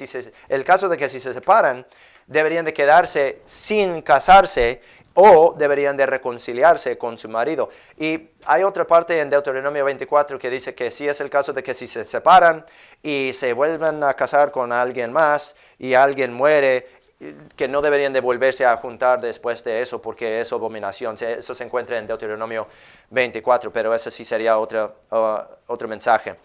el caso de que si se separan, deberían de quedarse sin casarse o deberían de reconciliarse con su marido. Y hay otra parte en Deuteronomio 24 que dice que si es el caso de que si se separan y se vuelven a casar con alguien más y alguien muere, que no deberían de volverse a juntar después de eso, porque es abominación. Eso se encuentra en Deuteronomio 24, pero ese sí sería otro mensaje.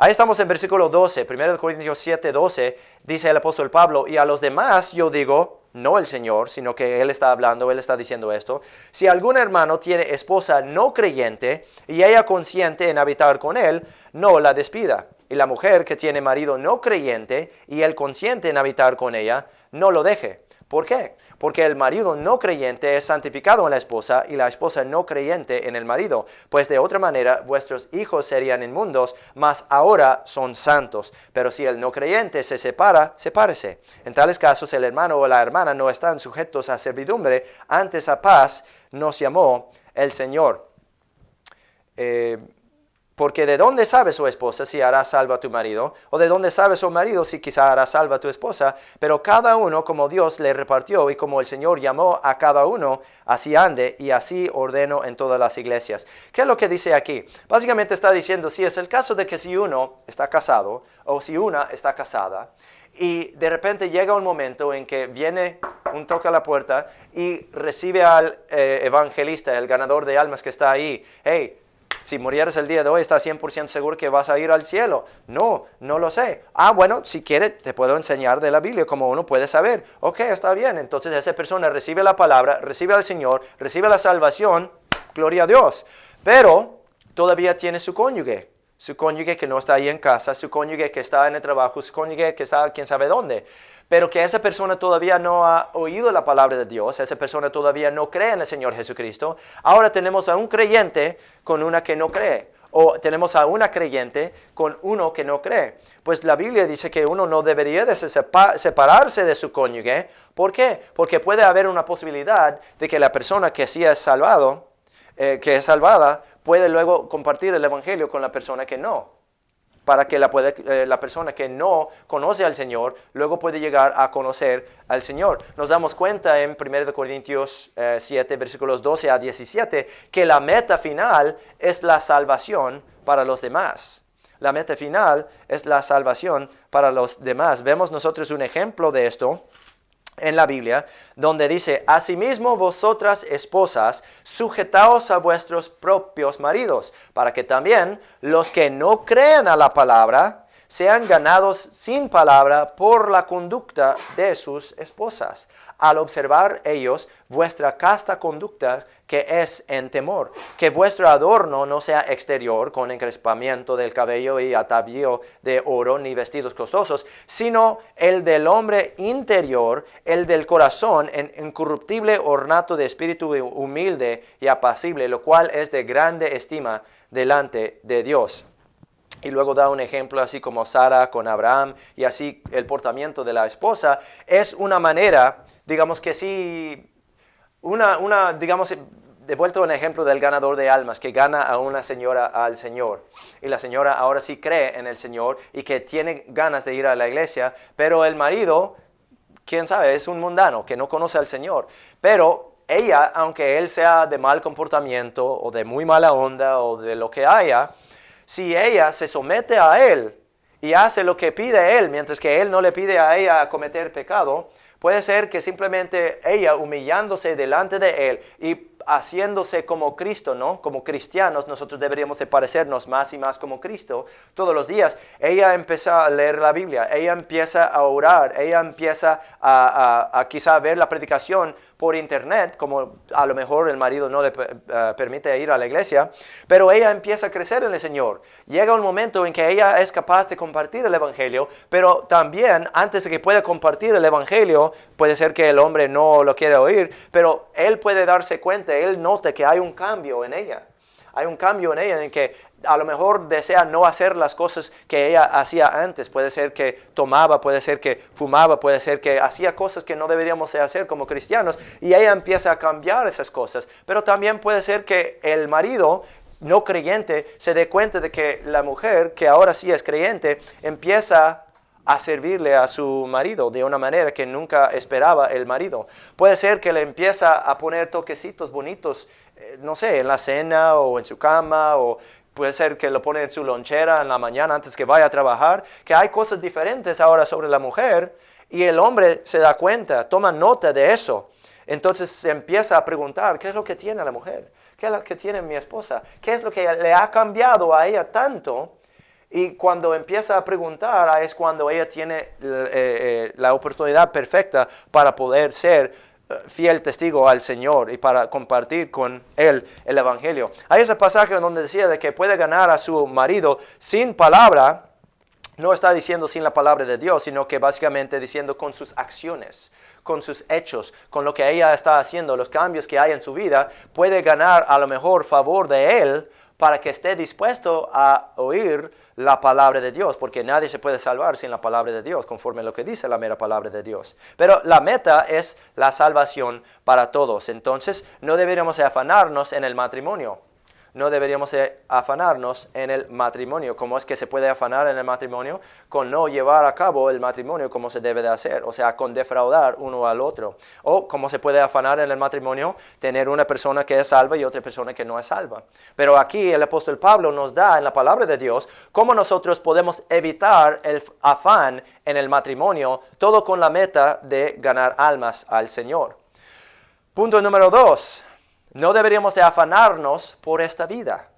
Ahí estamos en versículo 12, 1 Corintios 7, 12, dice el apóstol Pablo: y a los demás yo digo, no el Señor, sino que Él está hablando, Él está diciendo esto: si algún hermano tiene esposa no creyente y ella consiente en habitar con él, no la despida. Y la mujer que tiene marido no creyente y él consiente en habitar con ella, no lo deje. ¿Por qué? Porque el marido no creyente es santificado en la esposa y la esposa no creyente en el marido. Pues de otra manera vuestros hijos serían inmundos, mas ahora son santos. Pero si el no creyente se separa, sepárese. En tales casos el hermano o la hermana no están sujetos a servidumbre, antes a paz nos llamó el Señor. porque ¿de dónde sabe su esposa si hará salvo a tu marido? ¿O de dónde sabe su marido si quizá hará salvo a tu esposa? Pero cada uno como Dios le repartió y como el Señor llamó a cada uno, así ande y así ordeno en todas las iglesias. ¿Qué es lo que dice aquí? Básicamente está diciendo, si es el caso de que si uno está casado o si una está casada, y de repente llega un momento en que viene un toque a la puerta y recibe al evangelista, el ganador de almas que está ahí. Hey, si murieras el día de hoy, ¿estás 100% seguro que vas a ir al cielo? No, no lo sé. Bueno, si quieres, te puedo enseñar de la Biblia como uno puede saber. Ok, está bien. Entonces esa persona recibe la palabra, recibe al Señor, recibe la salvación. Gloria a Dios. Pero todavía tiene su cónyuge que no está ahí en casa, su cónyuge que está en el trabajo, su cónyuge que está quién sabe dónde. Pero que esa persona todavía no ha oído la palabra de Dios, esa persona todavía no cree en el Señor Jesucristo. Ahora tenemos a un creyente con una que no cree, o tenemos a una creyente con uno que no cree. Pues la Biblia dice que uno no debería de separarse de su cónyuge. ¿Por qué? Porque puede haber una posibilidad de que la persona que sí es salvada, puede luego compartir el evangelio con la persona que no, para que la persona que no conoce al Señor luego puede llegar a conocer al Señor. Nos damos cuenta en 1 Corintios 7, versículos 12 a 17, que la meta final es la salvación para los demás. La meta final es la salvación para los demás. Vemos nosotros un ejemplo de esto en la Biblia, donde dice, asimismo vosotras esposas, sujetaos a vuestros propios maridos, para que también los que no crean a la palabra sean ganados sin palabra por la conducta de sus esposas, al observar ellos vuestra casta conducta que es en temor, que vuestro adorno no sea exterior con encrespamiento del cabello y atavío de oro ni vestidos costosos, sino el del hombre interior, el del corazón en incorruptible ornato de espíritu humilde y apacible, lo cual es de grande estima delante de Dios. Y luego da un ejemplo así como Sara con Abraham y así el portamiento de la esposa. Es una manera, digamos que sí, digamos, de vuelta un ejemplo del ganador de almas que gana a una señora al Señor. Y la señora ahora sí cree en el Señor y que tiene ganas de ir a la iglesia, pero el marido, quién sabe, es un mundano que no conoce al Señor. Pero ella, aunque él sea de mal comportamiento o de muy mala onda o de lo que haya, si ella se somete a él y hace lo que pide él, mientras que él no le pide a ella cometer pecado, puede ser que simplemente ella humillándose delante de él y haciéndose como Cristo, ¿no? Como cristianos, nosotros deberíamos de parecernos más y más como Cristo todos los días. Ella empieza a leer la Biblia, ella empieza a orar, ella empieza a quizá ver la predicación por internet, como a lo mejor el marido no le permite ir a la iglesia, pero ella empieza a crecer en el Señor. Llega un momento en que ella es capaz de compartir el evangelio, pero también antes de que pueda compartir el evangelio, puede ser que el hombre no lo quiera oír, pero él puede darse cuenta, él nota que hay un cambio en ella. Hay un cambio en ella en que a lo mejor desea no hacer las cosas que ella hacía antes. Puede ser que tomaba, puede ser que fumaba, puede ser que hacía cosas que no deberíamos de hacer como cristianos. Y ella empieza a cambiar esas cosas. Pero también puede ser que el marido no creyente se dé cuenta de que la mujer, que ahora sí es creyente, empieza a servirle a su marido de una manera que nunca esperaba el marido. Puede ser que le empieza a poner toquecitos bonitos, no sé, en la cena o en su cama, o puede ser que lo pone en su lonchera en la mañana antes que vaya a trabajar, que hay cosas diferentes ahora sobre la mujer y el hombre se da cuenta, toma nota de eso. Entonces se empieza a preguntar, ¿qué es lo que tiene la mujer? ¿Qué es lo que tiene mi esposa? ¿Qué es lo que le ha cambiado a ella tanto? Y cuando empieza a preguntar es cuando ella tiene la oportunidad perfecta para poder ser fiel testigo al Señor y para compartir con Él el Evangelio. Hay ese pasaje donde decía de que puede ganar a su marido sin palabra. No está diciendo sin la palabra de Dios, sino que básicamente diciendo con sus acciones, con sus hechos, con lo que ella está haciendo, los cambios que hay en su vida, puede ganar a lo mejor favor de Él para que esté dispuesto a oír la palabra de Dios, porque nadie se puede salvar sin la palabra de Dios, conforme a lo que dice la mera palabra de Dios. Pero la meta es la salvación para todos. Entonces, no deberíamos afanarnos en el matrimonio. no deberíamos de afanarnos en el matrimonio. ¿Cómo es que se puede afanar en el matrimonio? Con no llevar a cabo el matrimonio como se debe de hacer, o sea, con defraudar uno al otro. O ¿cómo se puede afanar en el matrimonio? Tener una persona que es salva y otra persona que no es salva. Pero aquí el apóstol Pablo nos da en la palabra de Dios cómo nosotros podemos evitar el afán en el matrimonio, todo con la meta de ganar almas al Señor. Punto número 2. No deberíamos de afanarnos por esta vida.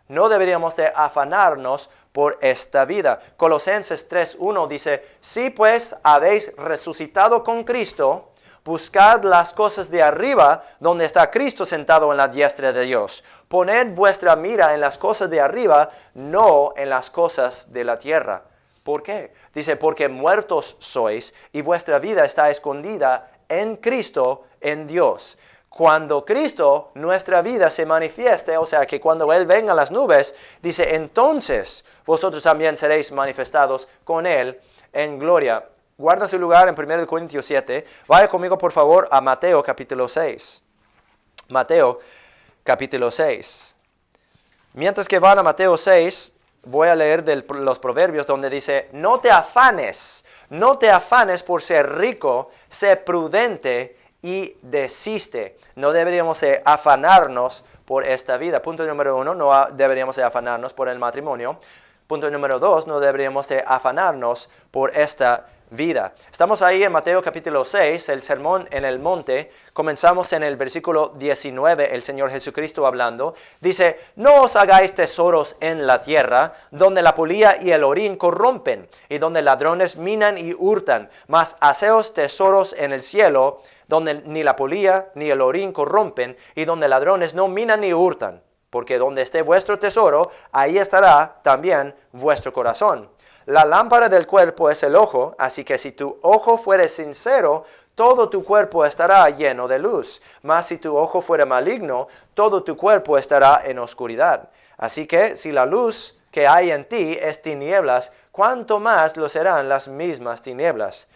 No deberíamos de afanarnos por esta vida. Colosenses 3:1 dice, si pues habéis resucitado con Cristo, buscad las cosas de arriba, donde está Cristo sentado en la diestra de Dios. Poned vuestra mira en las cosas de arriba, no en las cosas de la tierra. ¿Por qué? Dice, porque muertos sois y vuestra vida está escondida en Cristo, en Dios. Cuando Cristo, nuestra vida, se manifieste, o sea, que cuando Él venga a las nubes, dice, entonces vosotros también seréis manifestados con Él en gloria. Guarda su lugar en 1 Corintios 7. Vaya conmigo, por favor, a Mateo capítulo 6. Mateo capítulo 6. Mientras que van a Mateo 6, voy a leer de los proverbios donde dice, no te afanes por ser rico, sé prudente y desiste. No deberíamos de afanarnos por esta vida. Punto número 1, no deberíamos de afanarnos por el matrimonio. Punto número 2, no deberíamos de afanarnos por esta vida. Estamos ahí en Mateo capítulo 6, el sermón en el monte. Comenzamos en el versículo 19, el Señor Jesucristo hablando. Dice, no os hagáis tesoros en la tierra, donde la polilla y el orín corrompen, y donde ladrones minan y hurtan, mas haceos tesoros en el cielo, donde ni la polilla ni el orín corrompen, y donde ladrones no minan ni hurtan. Porque donde esté vuestro tesoro, ahí estará también vuestro corazón. La lámpara del cuerpo es el ojo, así que si tu ojo fuere sincero, todo tu cuerpo estará lleno de luz. Mas si tu ojo fuere maligno, todo tu cuerpo estará en oscuridad. Así que si la luz que hay en ti es tinieblas, ¿cuánto más lo serán las mismas tinieblas?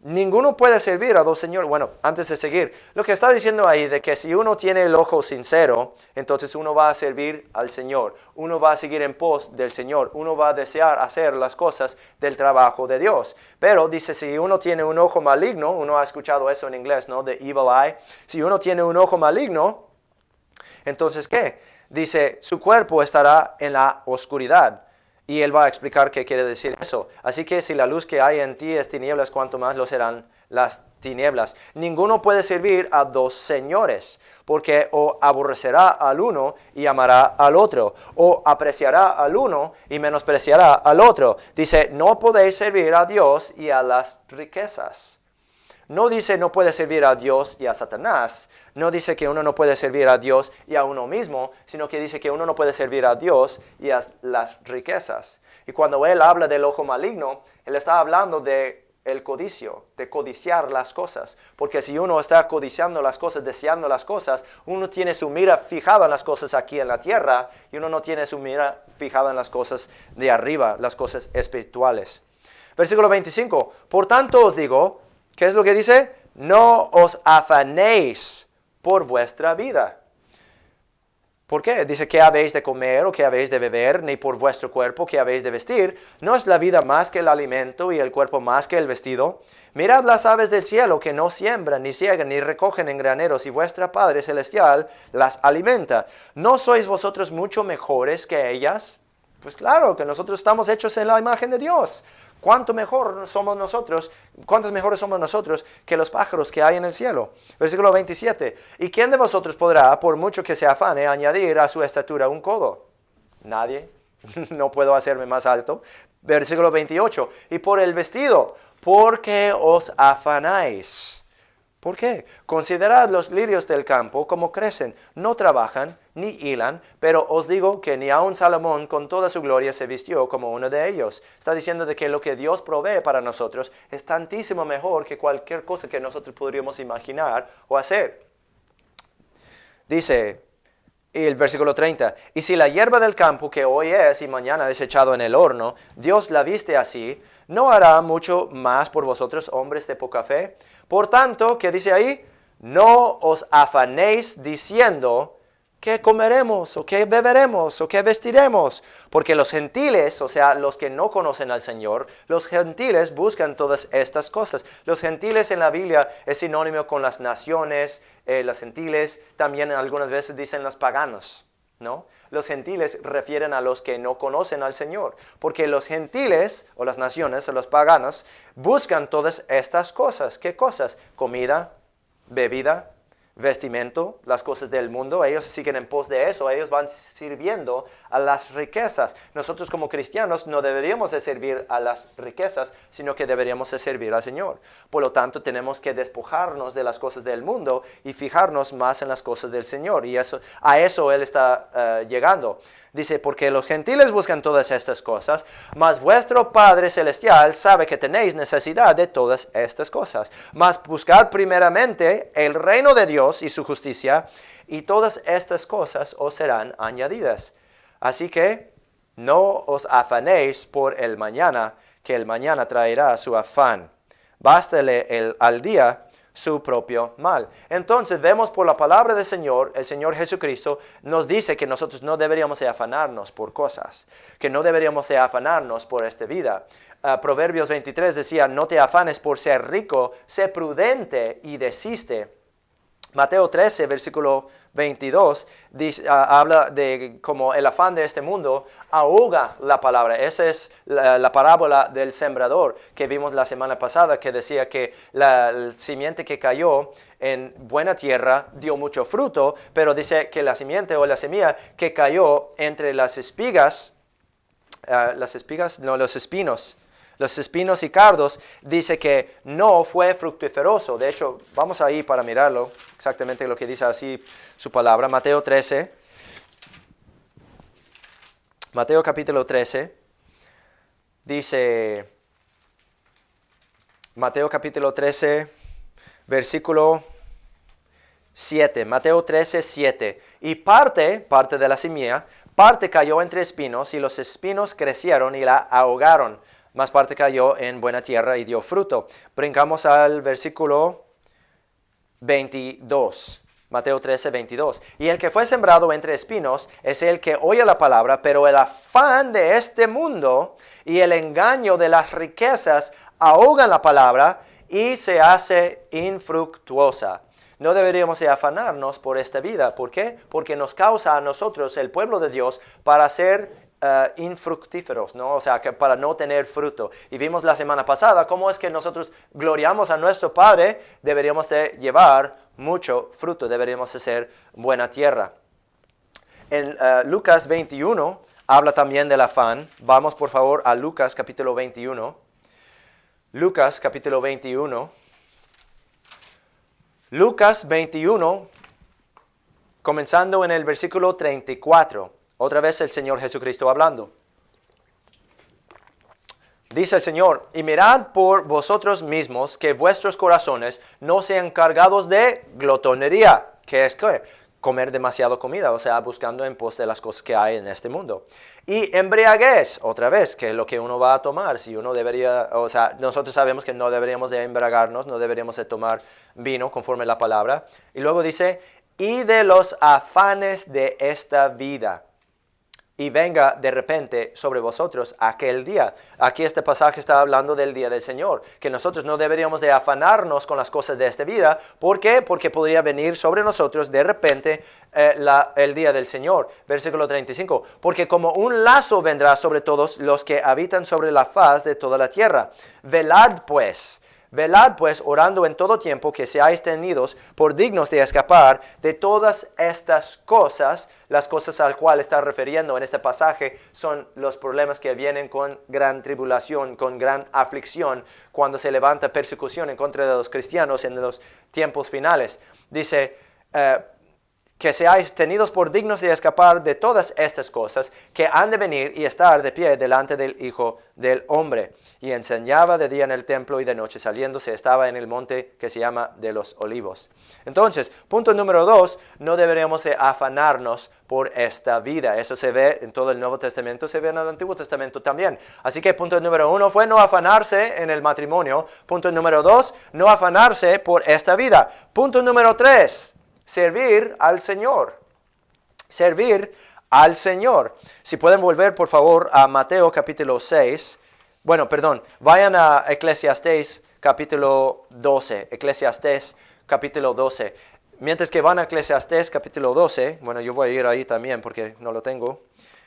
Ninguno puede servir a dos señores. Bueno, antes de seguir, lo que está diciendo ahí de que si uno tiene el ojo sincero, entonces uno va a servir al Señor, uno va a seguir en pos del Señor, uno va a desear hacer las cosas del trabajo de Dios. Pero dice, si uno tiene un ojo maligno, uno ha escuchado eso en inglés, ¿no? The evil eye. Si uno tiene un ojo maligno, entonces ¿qué? Dice, su cuerpo estará en la oscuridad. Y él va a explicar qué quiere decir eso. Así que si la luz que hay en ti es tinieblas, cuánto más lo serán las tinieblas. Ninguno puede servir a dos señores, porque o aborrecerá al uno y amará al otro, o apreciará al uno y menospreciará al otro. Dice, no podéis servir a Dios y a las riquezas. No dice no puede servir a Dios y a Satanás. No dice que uno no puede servir a Dios y a uno mismo, sino que dice que uno no puede servir a Dios y a las riquezas. Y cuando él habla del ojo maligno, él está hablando de el codicio, de codiciar las cosas. Porque si uno está codiciando las cosas, deseando las cosas, uno tiene su mira fijada en las cosas aquí en la tierra y uno no tiene su mira fijada en las cosas de arriba, las cosas espirituales. Versículo 25. Por tanto os digo, ¿qué es lo que dice? No os afanéis por vuestra vida. ¿Por qué? Dice, ¿qué habéis de comer o qué habéis de beber? Ni por vuestro cuerpo, ¿qué habéis de vestir? ¿No es la vida más que el alimento y el cuerpo más que el vestido? Mirad las aves del cielo, que no siembran, ni ciegan, ni recogen en graneros, y vuestro Padre Celestial las alimenta. ¿No sois vosotros mucho mejores que ellas? Pues claro, que nosotros estamos hechos en la imagen de Dios. ¿Cuántos mejores somos nosotros que los pájaros que hay en el cielo? Versículo 27. ¿Y quién de vosotros podrá, por mucho que se afane, añadir a su estatura un codo? Nadie. No puedo hacerme más alto. Versículo 28. Y por el vestido, ¿por qué os afanáis? ¿Por qué? Considerad los lirios del campo como crecen, no trabajan ni hilan, pero os digo que ni aun Salomón con toda su gloria se vistió como uno de ellos. Está diciendo de que lo que Dios provee para nosotros es tantísimo mejor que cualquier cosa que nosotros podríamos imaginar o hacer. Dice el versículo 30, y si la hierba del campo que hoy es y mañana desechado en el horno, Dios la viste así, ¿no hará mucho más por vosotros, hombres de poca fe? Por tanto, ¿qué dice ahí? No os afanéis diciendo, ¿qué comeremos? ¿O qué beberemos? ¿O qué vestiremos? Porque los gentiles, o sea, los que no conocen al Señor, los gentiles buscan todas estas cosas. Los gentiles en la Biblia es sinónimo con las naciones, los gentiles también algunas veces dicen los paganos, ¿no? Los gentiles refieren a los que no conocen al Señor, porque los gentiles, o las naciones, o los paganos, buscan todas estas cosas. ¿Qué cosas? Comida, bebida, vestimento, las cosas del mundo. Ellos siguen en pos de eso, ellos van sirviendo a las riquezas. Nosotros como cristianos no deberíamos de servir a las riquezas, sino que deberíamos de servir al Señor. Por lo tanto, tenemos que despojarnos de las cosas del mundo y fijarnos más en las cosas del Señor. Y a eso Él está llegando. Dice, porque los gentiles buscan todas estas cosas, mas vuestro Padre Celestial sabe que tenéis necesidad de todas estas cosas. Mas buscad primeramente el reino de Dios y su justicia, y todas estas cosas os serán añadidas. Así que no os afanéis por el mañana, que el mañana traerá su afán. Bástele al día su propio mal. Entonces vemos por la palabra del Señor, el Señor Jesucristo nos dice que nosotros no deberíamos de afanarnos por cosas, que no deberíamos de afanarnos por esta vida. Proverbios 23 decía, no te afanes por ser rico, sé prudente y desiste. Mateo 13, versículo 22, habla de cómo el afán de este mundo ahoga la palabra. Esa es la parábola del sembrador que vimos la semana pasada, que decía que la simiente que cayó en buena tierra dio mucho fruto, pero dice que la simiente o la semilla que cayó entre los espinos y cardos, dice que no fue fructíferoso. De hecho, vamos ahí para mirarlo, exactamente lo que dice así su palabra. Mateo 13, Mateo capítulo 13, dice, Mateo capítulo 13, versículo 7, Mateo 13, 7. Y parte de la semilla, parte cayó entre espinos, y los espinos crecieron y la ahogaron. Más parte cayó en buena tierra y dio fruto. Brincamos al versículo 22. Mateo 13, 22. Y el que fue sembrado entre espinos es el que oye la palabra, pero el afán de este mundo y el engaño de las riquezas ahogan la palabra y se hace infructuosa. No deberíamos de afanarnos por esta vida. ¿Por qué? Porque nos causa a nosotros, el pueblo de Dios, para ser infructíferos, ¿no? O sea, que para no tener fruto. Y vimos la semana pasada cómo es que nosotros gloriamos a nuestro Padre. Deberíamos de llevar mucho fruto, deberíamos de ser buena tierra. En Lucas 21 habla también del afán. Vamos por favor a Lucas capítulo 21. Lucas capítulo 21. Lucas 21, comenzando en el versículo 34. Otra vez el Señor Jesucristo hablando. Dice el Señor, y mirad por vosotros mismos que vuestros corazones no sean cargados de glotonería, que es que comer demasiado comida, o sea, buscando en pos de las cosas que hay en este mundo. Y embriaguez, otra vez, que es lo que uno va a tomar. Si uno debería, o sea, nosotros sabemos que no deberíamos de embriagarnos, no deberíamos de tomar vino conforme la palabra. Y luego dice, y de los afanes de esta vida. Y venga de repente sobre vosotros aquel día. Aquí este pasaje está hablando del día del Señor, que nosotros no deberíamos de afanarnos con las cosas de esta vida. ¿Por qué? Porque podría venir sobre nosotros de repente el día del Señor. Versículo 35. Porque como un lazo vendrá sobre todos los que habitan sobre la faz de toda la tierra. Velad pues, orando en todo tiempo que seáis tenidos por dignos de escapar de todas estas cosas. Las cosas al cual está refiriendo en este pasaje son los problemas que vienen con gran tribulación, con gran aflicción, cuando se levanta persecución en contra de los cristianos en los tiempos finales. Dice, que seáis tenidos por dignos de escapar de todas estas cosas que han de venir y estar de pie delante del Hijo del Hombre. Y enseñaba de día en el templo y de noche saliéndose estaba en el monte que se llama de los Olivos. Entonces, punto número 2, no deberíamos de afanarnos por esta vida. Eso se ve en todo el Nuevo Testamento, se ve en el Antiguo Testamento también. Así que punto número 1 fue no afanarse en el matrimonio. Punto número 2, no afanarse por esta vida. Punto número 3, servir al Señor. Servir al Señor. Si pueden volver, por favor, a Mateo capítulo 6. Bueno, perdón, vayan a Eclesiastés capítulo 12. Eclesiastés capítulo 12. Mientras que van a Eclesiastés capítulo 12, bueno, yo voy a ir ahí también porque no lo tengo.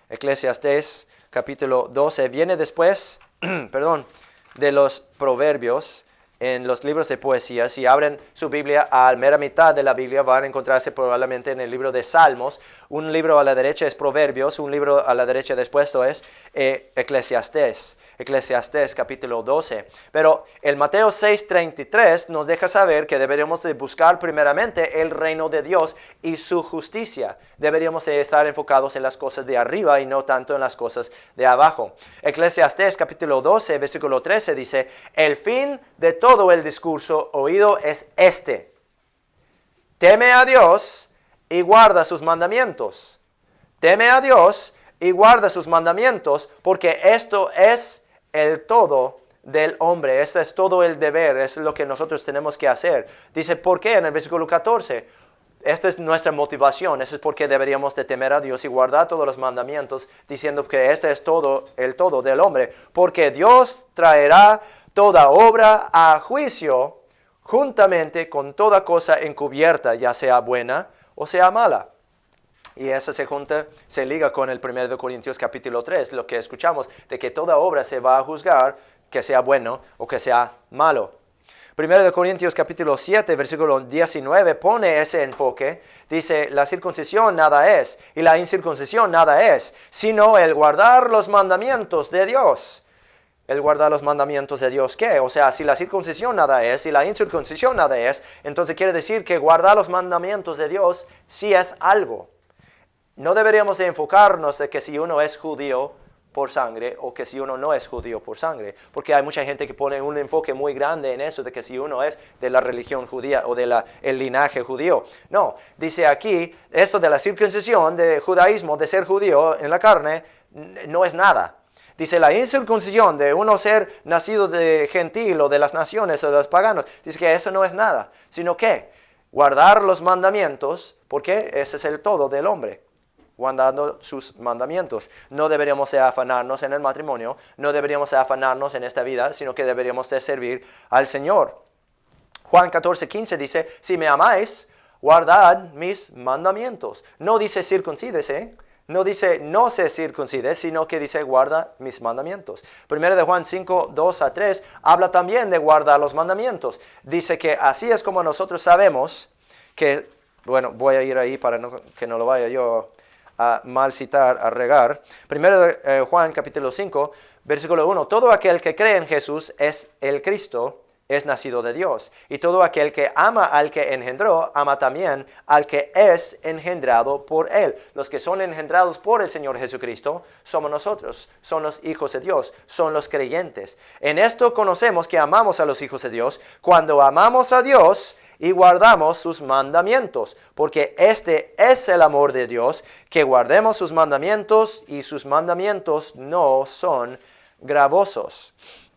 Eclesiastés capítulo 12 viene después, perdón, de los proverbios. En los libros de poesía, si abren su Biblia a la mera mitad de la Biblia, van a encontrarse probablemente en el libro de Salmos. Un libro a la derecha es Proverbios, un libro a la derecha después es Eclesiastés. Eclesiastés capítulo 12. Pero el Mateo 6:33 nos deja saber que deberíamos de buscar primeramente el reino de Dios y su justicia. Deberíamos de estar enfocados en las cosas de arriba y no tanto en las cosas de abajo. Eclesiastés capítulo 12, versículo 13 dice, el fin de todo el discurso oído es este: teme a Dios y guarda sus mandamientos. Teme a Dios y guarda sus mandamientos, porque esto es el todo del hombre. Este es todo el deber, es lo que nosotros tenemos que hacer. Dice, ¿por qué? En el versículo 14. Esta es nuestra motivación, eso es porque deberíamos de temer a Dios y guardar todos los mandamientos, diciendo que este es todo, el todo del hombre. Porque Dios traerá toda obra a juicio juntamente con toda cosa encubierta, ya sea buena o sea mala. Y eso se liga con el 1 Corintios capítulo 3, lo que escuchamos, de que toda obra se va a juzgar, que sea bueno o que sea malo. 1 Corintios capítulo 7, versículo 19 pone ese enfoque. Dice, la circuncisión nada es y la incircuncisión nada es, sino el guardar los mandamientos de Dios. El guardar los mandamientos de Dios, ¿qué? O sea, si la circuncisión nada es y la incircuncisión nada es, entonces quiere decir que guardar los mandamientos de Dios sí es algo. No deberíamos de enfocarnos de que si uno es judío por sangre o que si uno no es judío por sangre, porque hay mucha gente que pone un enfoque muy grande en eso de que si uno es de la religión judía o del linaje judío. No, dice aquí, esto de la circuncisión, de judaísmo, de ser judío en la carne, no es nada. Dice la incircuncisión de uno ser nacido de gentil o de las naciones o de los paganos, dice que eso no es nada, sino que guardar los mandamientos, porque ese es el todo del hombre. Guardando sus mandamientos. No deberíamos de afanarnos en el matrimonio, no deberíamos de afanarnos en esta vida, sino que deberíamos de servir al Señor. Juan 14:15 dice, si me amáis, guardad mis mandamientos. No dice circuncídese, no dice no se circuncide, sino que dice guarda mis mandamientos. 1 de Juan 5:2-3 habla también de guardar los mandamientos. Dice que así es como nosotros sabemos que, bueno, voy a ir ahí para que no lo vaya yo a mal citar, a regar. 1 Juan capítulo 5, versículo 1. Todo aquel que cree en Jesús es el Cristo, es nacido de Dios. Y todo aquel que ama al que engendró, ama también al que es engendrado por él. Los que son engendrados por el Señor Jesucristo somos nosotros, son los hijos de Dios, son los creyentes. En esto conocemos que amamos a los hijos de Dios, cuando amamos a Dios y guardamos sus mandamientos, porque este es el amor de Dios, que guardemos sus mandamientos, y sus mandamientos no son gravosos.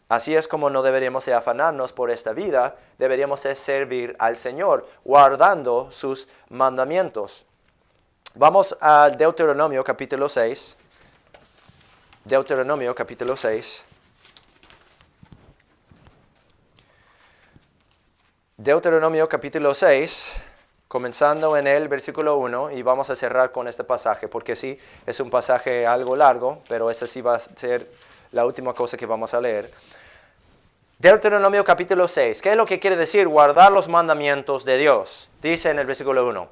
Así es como no deberíamos de afanarnos por esta vida, deberíamos de servir al Señor, guardando sus mandamientos. Vamos a Deuteronomio capítulo 6. Deuteronomio capítulo 6. Deuteronomio capítulo 6, comenzando en el versículo 1, y vamos a cerrar con este pasaje, porque sí, es un pasaje algo largo, pero esa sí va a ser la última cosa que vamos a leer. Deuteronomio capítulo 6, ¿qué es lo que quiere decir guardar los mandamientos de Dios? Dice en el versículo 1,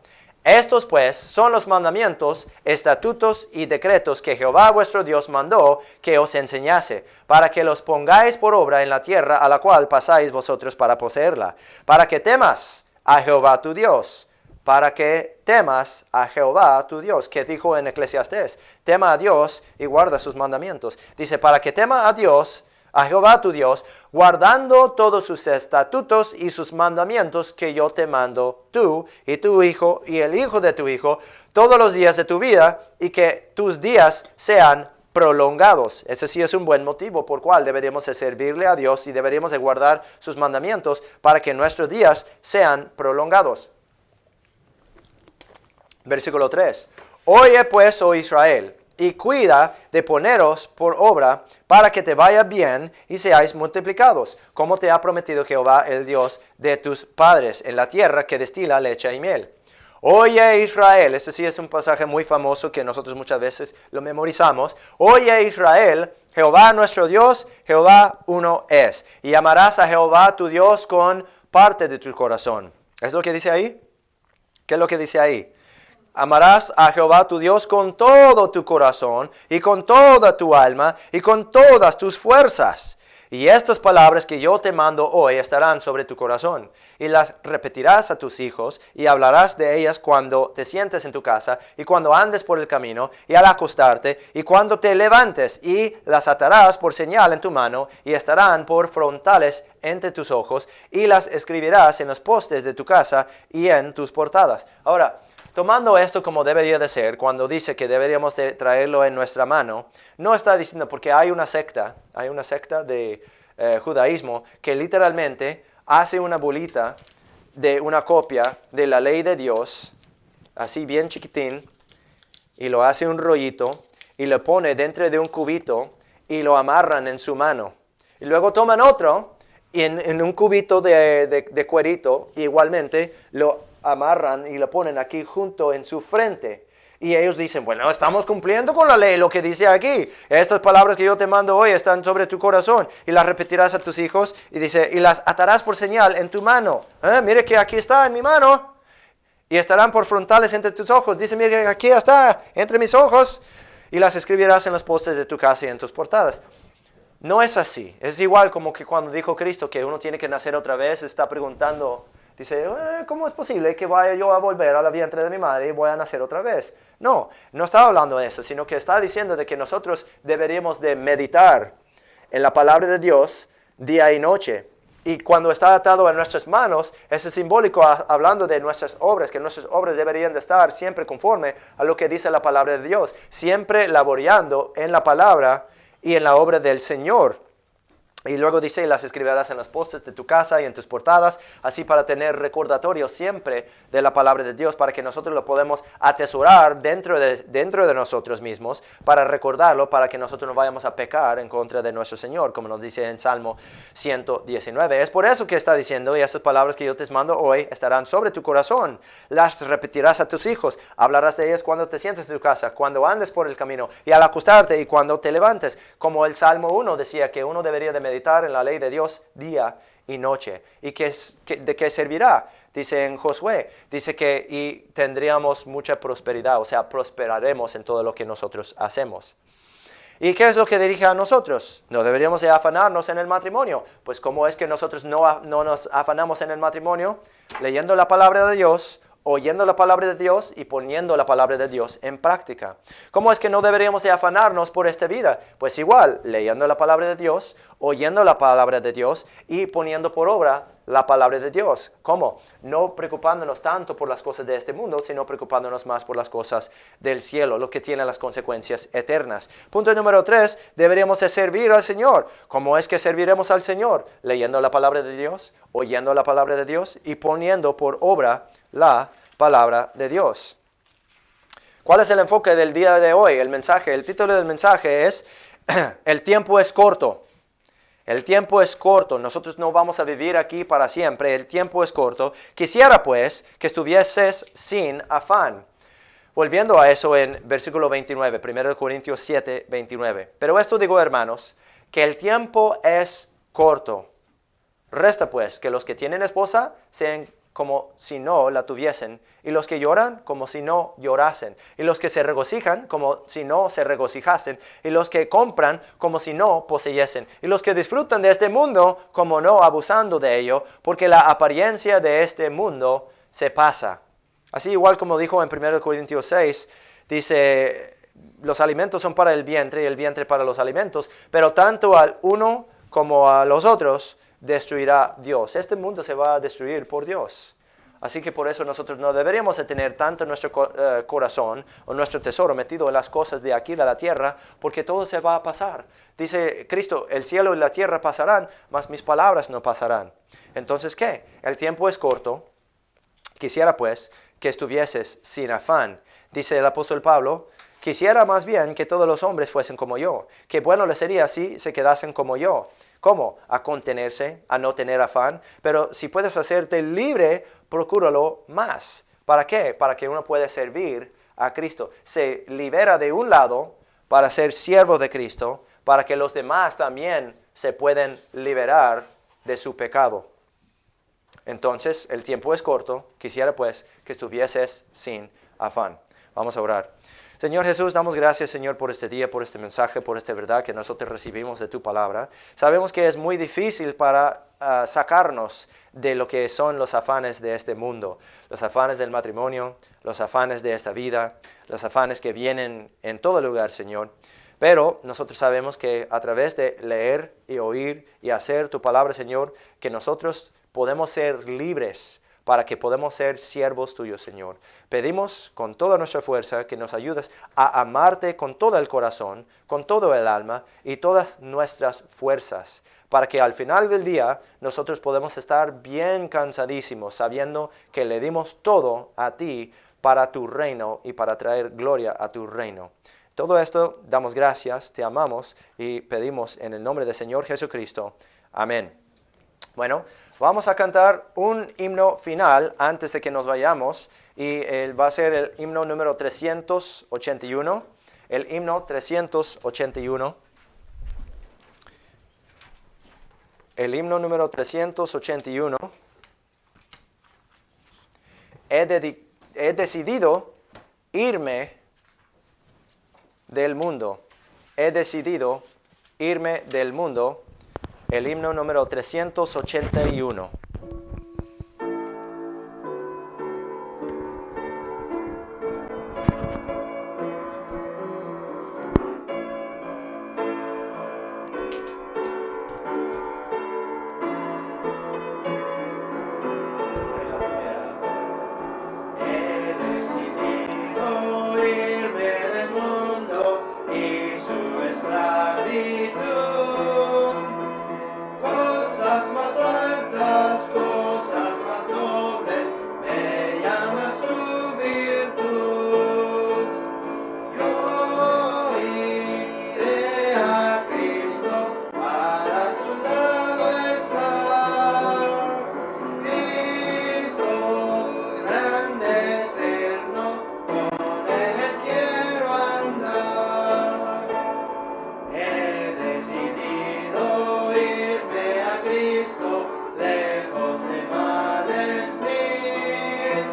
estos pues son los mandamientos, estatutos y decretos que Jehová vuestro Dios mandó que os enseñase, para que los pongáis por obra en la tierra a la cual pasáis vosotros para poseerla, para que temas a Jehová tu Dios, para que temas a Jehová tu Dios, que dijo en Eclesiastés, tema a Dios y guarda sus mandamientos. Dice, para que tema a Dios, a Jehová tu Dios, guardando todos sus estatutos y sus mandamientos que yo te mando, tú y tu hijo y el hijo de tu hijo, todos los días de tu vida, y que tus días sean prolongados. Ese sí es un buen motivo por cual deberíamos de servirle a Dios y deberíamos de guardar sus mandamientos para que nuestros días sean prolongados. Versículo 3. Oye pues, oh Israel, y cuida de poneros por obra para que te vaya bien y seáis multiplicados, como te ha prometido Jehová, el Dios de tus padres, en la tierra que destila leche y miel. Oye Israel, este sí es un pasaje muy famoso que nosotros muchas veces lo memorizamos. Oye Israel, Jehová nuestro Dios, Jehová uno es. Y amarás a Jehová tu Dios con parte de tu corazón. ¿Es lo que dice ahí? ¿Qué es lo que dice ahí? Amarás a Jehová tu Dios con todo tu corazón y con toda tu alma y con todas tus fuerzas. Y estas palabras que yo te mando hoy estarán sobre tu corazón, y las repetirás a tus hijos, y hablarás de ellas cuando te sientes en tu casa, y cuando andes por el camino, y al acostarte, y cuando te levantes, y las atarás por señal en tu mano, y estarán por frontales entre tus ojos, y las escribirás en los postes de tu casa y en tus portadas. Ahora, tomando esto como debería de ser, cuando dice que deberíamos de traerlo en nuestra mano, no está diciendo, porque hay una secta de judaísmo que literalmente hace una bolita de una copia de la ley de Dios, así bien chiquitín, y lo hace un rollito, y lo pone dentro de un cubito, y lo amarran en su mano. Y luego toman otro, y en un cubito de cuerito, y igualmente lo amarran y lo ponen aquí junto en su frente. Y ellos dicen, bueno, estamos cumpliendo con la ley, lo que dice aquí. Estas palabras que yo te mando hoy están sobre tu corazón y las repetirás a tus hijos. Y dice, y las atarás por señal en tu mano. Mire que aquí está en mi mano. Y estarán por frontales entre tus ojos. Dice, mire que aquí está entre mis ojos. Y las escribirás en los postes de tu casa y en tus portadas. No es así. Es igual como que cuando dijo Cristo que uno tiene que nacer otra vez, está preguntando, dice, ¿cómo es posible que vaya yo a volver a la vientre de mi madre y voy a nacer otra vez? No está hablando de eso, sino que está diciendo de que nosotros deberíamos de meditar en la palabra de Dios día y noche. Y cuando está atado en nuestras manos, ese es simbólico hablando de nuestras obras, que nuestras obras deberían de estar siempre conforme a lo que dice la palabra de Dios, siempre laboreando en la palabra y en la obra del Señor. Y luego dice, las escribirás en los postes de tu casa y en tus portadas, así para tener recordatorio siempre de la palabra de Dios, para que nosotros lo podamos atesorar dentro de nosotros mismos, para recordarlo, para que nosotros no vayamos a pecar en contra de nuestro Señor, como nos dice en Salmo 119. Es por eso que está diciendo, y estas palabras que yo te mando hoy estarán sobre tu corazón, las repetirás a tus hijos, hablarás de ellas cuando te sientes en tu casa, cuando andes por el camino, y al acostarte y cuando te levantes, como el Salmo 1 decía que uno debería de meditar en la ley de Dios día y noche. ¿Y de qué servirá? Dice en Josué, dice que y tendríamos mucha prosperidad, o sea, prosperaremos en todo lo que nosotros hacemos. ¿Y qué es lo que dirige a nosotros? No deberíamos de afanarnos en el matrimonio. Pues ¿cómo es que nosotros no nos afanamos en el matrimonio? Leyendo la palabra de Dios, oyendo la palabra de Dios y poniendo la palabra de Dios en práctica. ¿Cómo es que no deberíamos de afanarnos por esta vida? Pues igual, leyendo la palabra de Dios, oyendo la palabra de Dios y poniendo por obra la palabra de Dios. ¿Cómo? No preocupándonos tanto por las cosas de este mundo, sino preocupándonos más por las cosas del cielo, lo que tiene las consecuencias eternas. Punto número 3, deberíamos de servir al Señor. ¿Cómo es que serviremos al Señor? Leyendo la palabra de Dios, oyendo la palabra de Dios y poniendo por obra la palabra de Dios. ¿Cuál es el enfoque del día de hoy? El mensaje, el título del mensaje es el tiempo es corto. El tiempo es corto, nosotros no vamos a vivir aquí para siempre, el tiempo es corto. Quisiera pues que estuvieses sin afán. Volviendo a eso en versículo 29, 1 Corintios 7, 29. Pero esto digo, hermanos, que el tiempo es corto. Resta pues que los que tienen esposa sean como si no la tuviesen, y los que lloran como si no llorasen, y los que se regocijan como si no se regocijasen, y los que compran como si no poseyesen, y los que disfrutan de este mundo como no abusando de ello, porque la apariencia de este mundo se pasa. Así igual como dijo en 1 Corintios 6, dice, los alimentos son para el vientre y el vientre para los alimentos, pero tanto al uno como a los otros destruirá Dios. Este mundo se va a destruir por Dios. Así que por eso nosotros no deberíamos de tener tanto nuestro corazón o nuestro tesoro metido en las cosas de aquí de la tierra, porque todo se va a pasar. Dice Cristo, el cielo y la tierra pasarán, mas mis palabras no pasarán. Entonces, ¿qué? El tiempo es corto. Quisiera pues que estuvieses sin afán. dice el apóstol Pablo, quisiera más bien que todos los hombres fuesen como yo. Qué bueno les sería si se quedasen como yo. ¿Cómo? A contenerse, a no tener afán. Pero si puedes hacerte libre, procúralo más. ¿Para qué? Para que uno pueda servir a Cristo. Se libera de un lado para ser siervo de Cristo, para que los demás también se puedan liberar de su pecado. Entonces, el tiempo es corto. Quisiera pues que estuvieses sin afán. Vamos a orar. Señor Jesús, damos gracias, Señor, por este día, por este mensaje, por esta verdad que nosotros recibimos de tu palabra. Sabemos que es muy difícil para sacarnos de lo que son los afanes de este mundo, los afanes del matrimonio, los afanes de esta vida, los afanes que vienen en todo lugar, Señor. Pero nosotros sabemos que a través de leer y oír y hacer tu palabra, Señor, que nosotros podemos ser libres para que podamos ser siervos tuyos, Señor. Pedimos con toda nuestra fuerza que nos ayudes a amarte con todo el corazón, con todo el alma y todas nuestras fuerzas, para que al final del día nosotros podamos estar bien cansadísimos, sabiendo que le dimos todo a ti para tu reino y para traer gloria a tu reino. Todo esto damos gracias, te amamos y pedimos en el nombre del Señor Jesucristo. Amén. Bueno, vamos a cantar un himno final antes de que nos vayamos y va a ser el himno número 381, el himno 381. El himno número 381. He decidido irme del mundo. He decidido irme del mundo. El himno número 381. He decidido irme del mundo y su esclavitud. Cosas más altas, cosas más nobles, me llama su virtud. Yo iré a Cristo, para su lado estar. Cristo, grande, eterno, con él quiero andar. He decidido irme a Cristo, lejos de males mil.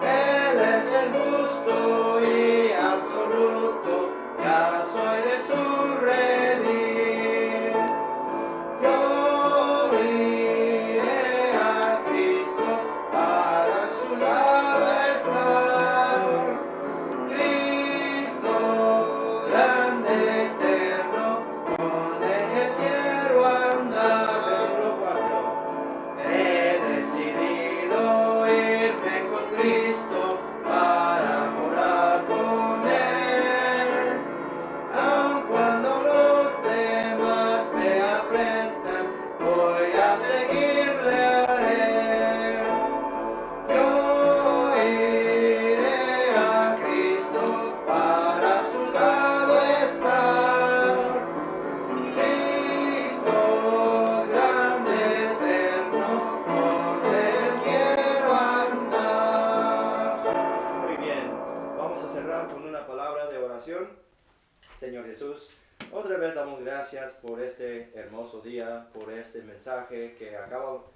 Él es el justo y absoluto, ya soy de su redil. Yo iré a Cristo, para su lado estar. Cristo, grande, eterno, con él quiero andar. Versículo 4. He decidido irme con Cristo, para morar con él. Aun cuando los demás me afrentan, voy a seguirle a él. Yo iré a Cristo, para su lado estar. Cristo, grande, eterno, con él quiero andar. Muy bien, vamos a cerrar con una palabra de oración. Señor Jesús, otra vez damos gracias por este hermoso día, por este mensaje que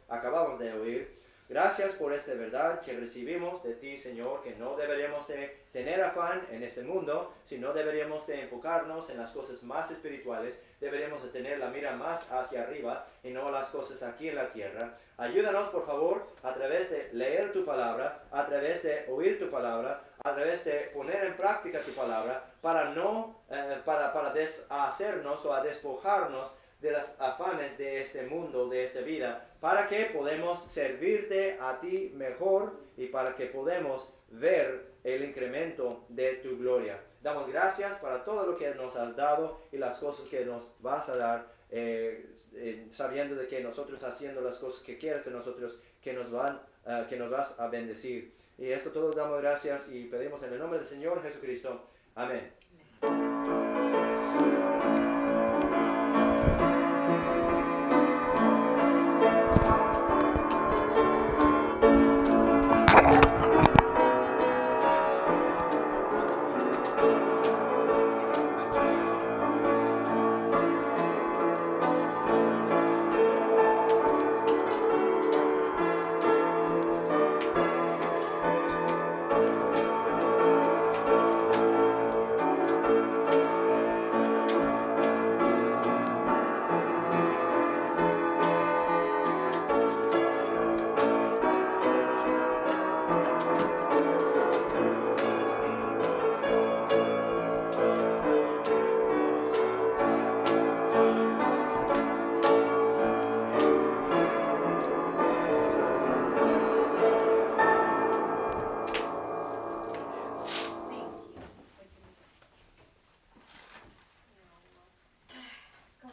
acabamos de oír. Gracias por esta verdad que recibimos de ti, Señor, que no deberíamos de tener afán en este mundo, sino deberíamos de enfocarnos en las cosas más espirituales, deberíamos de tener la mira más hacia arriba y no las cosas aquí en la tierra. Ayúdanos, por favor, a través de leer tu palabra, a través de oír tu palabra, a través de poner en práctica tu palabra, para deshacernos o a despojarnos de los afanes de este mundo, de esta vida, para que podamos servirte a ti mejor y para que podamos ver el incremento de tu gloria. Damos gracias para todo lo que nos has dado y las cosas que nos vas a dar, sabiendo de que nosotros haciendo las cosas que quieres de nosotros, que nos vas a bendecir. Y esto todo damos gracias y pedimos en el nombre del Señor Jesucristo. Amén.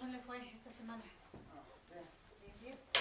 ¿Cómo le fue esta semana? Bien. Bien, bien.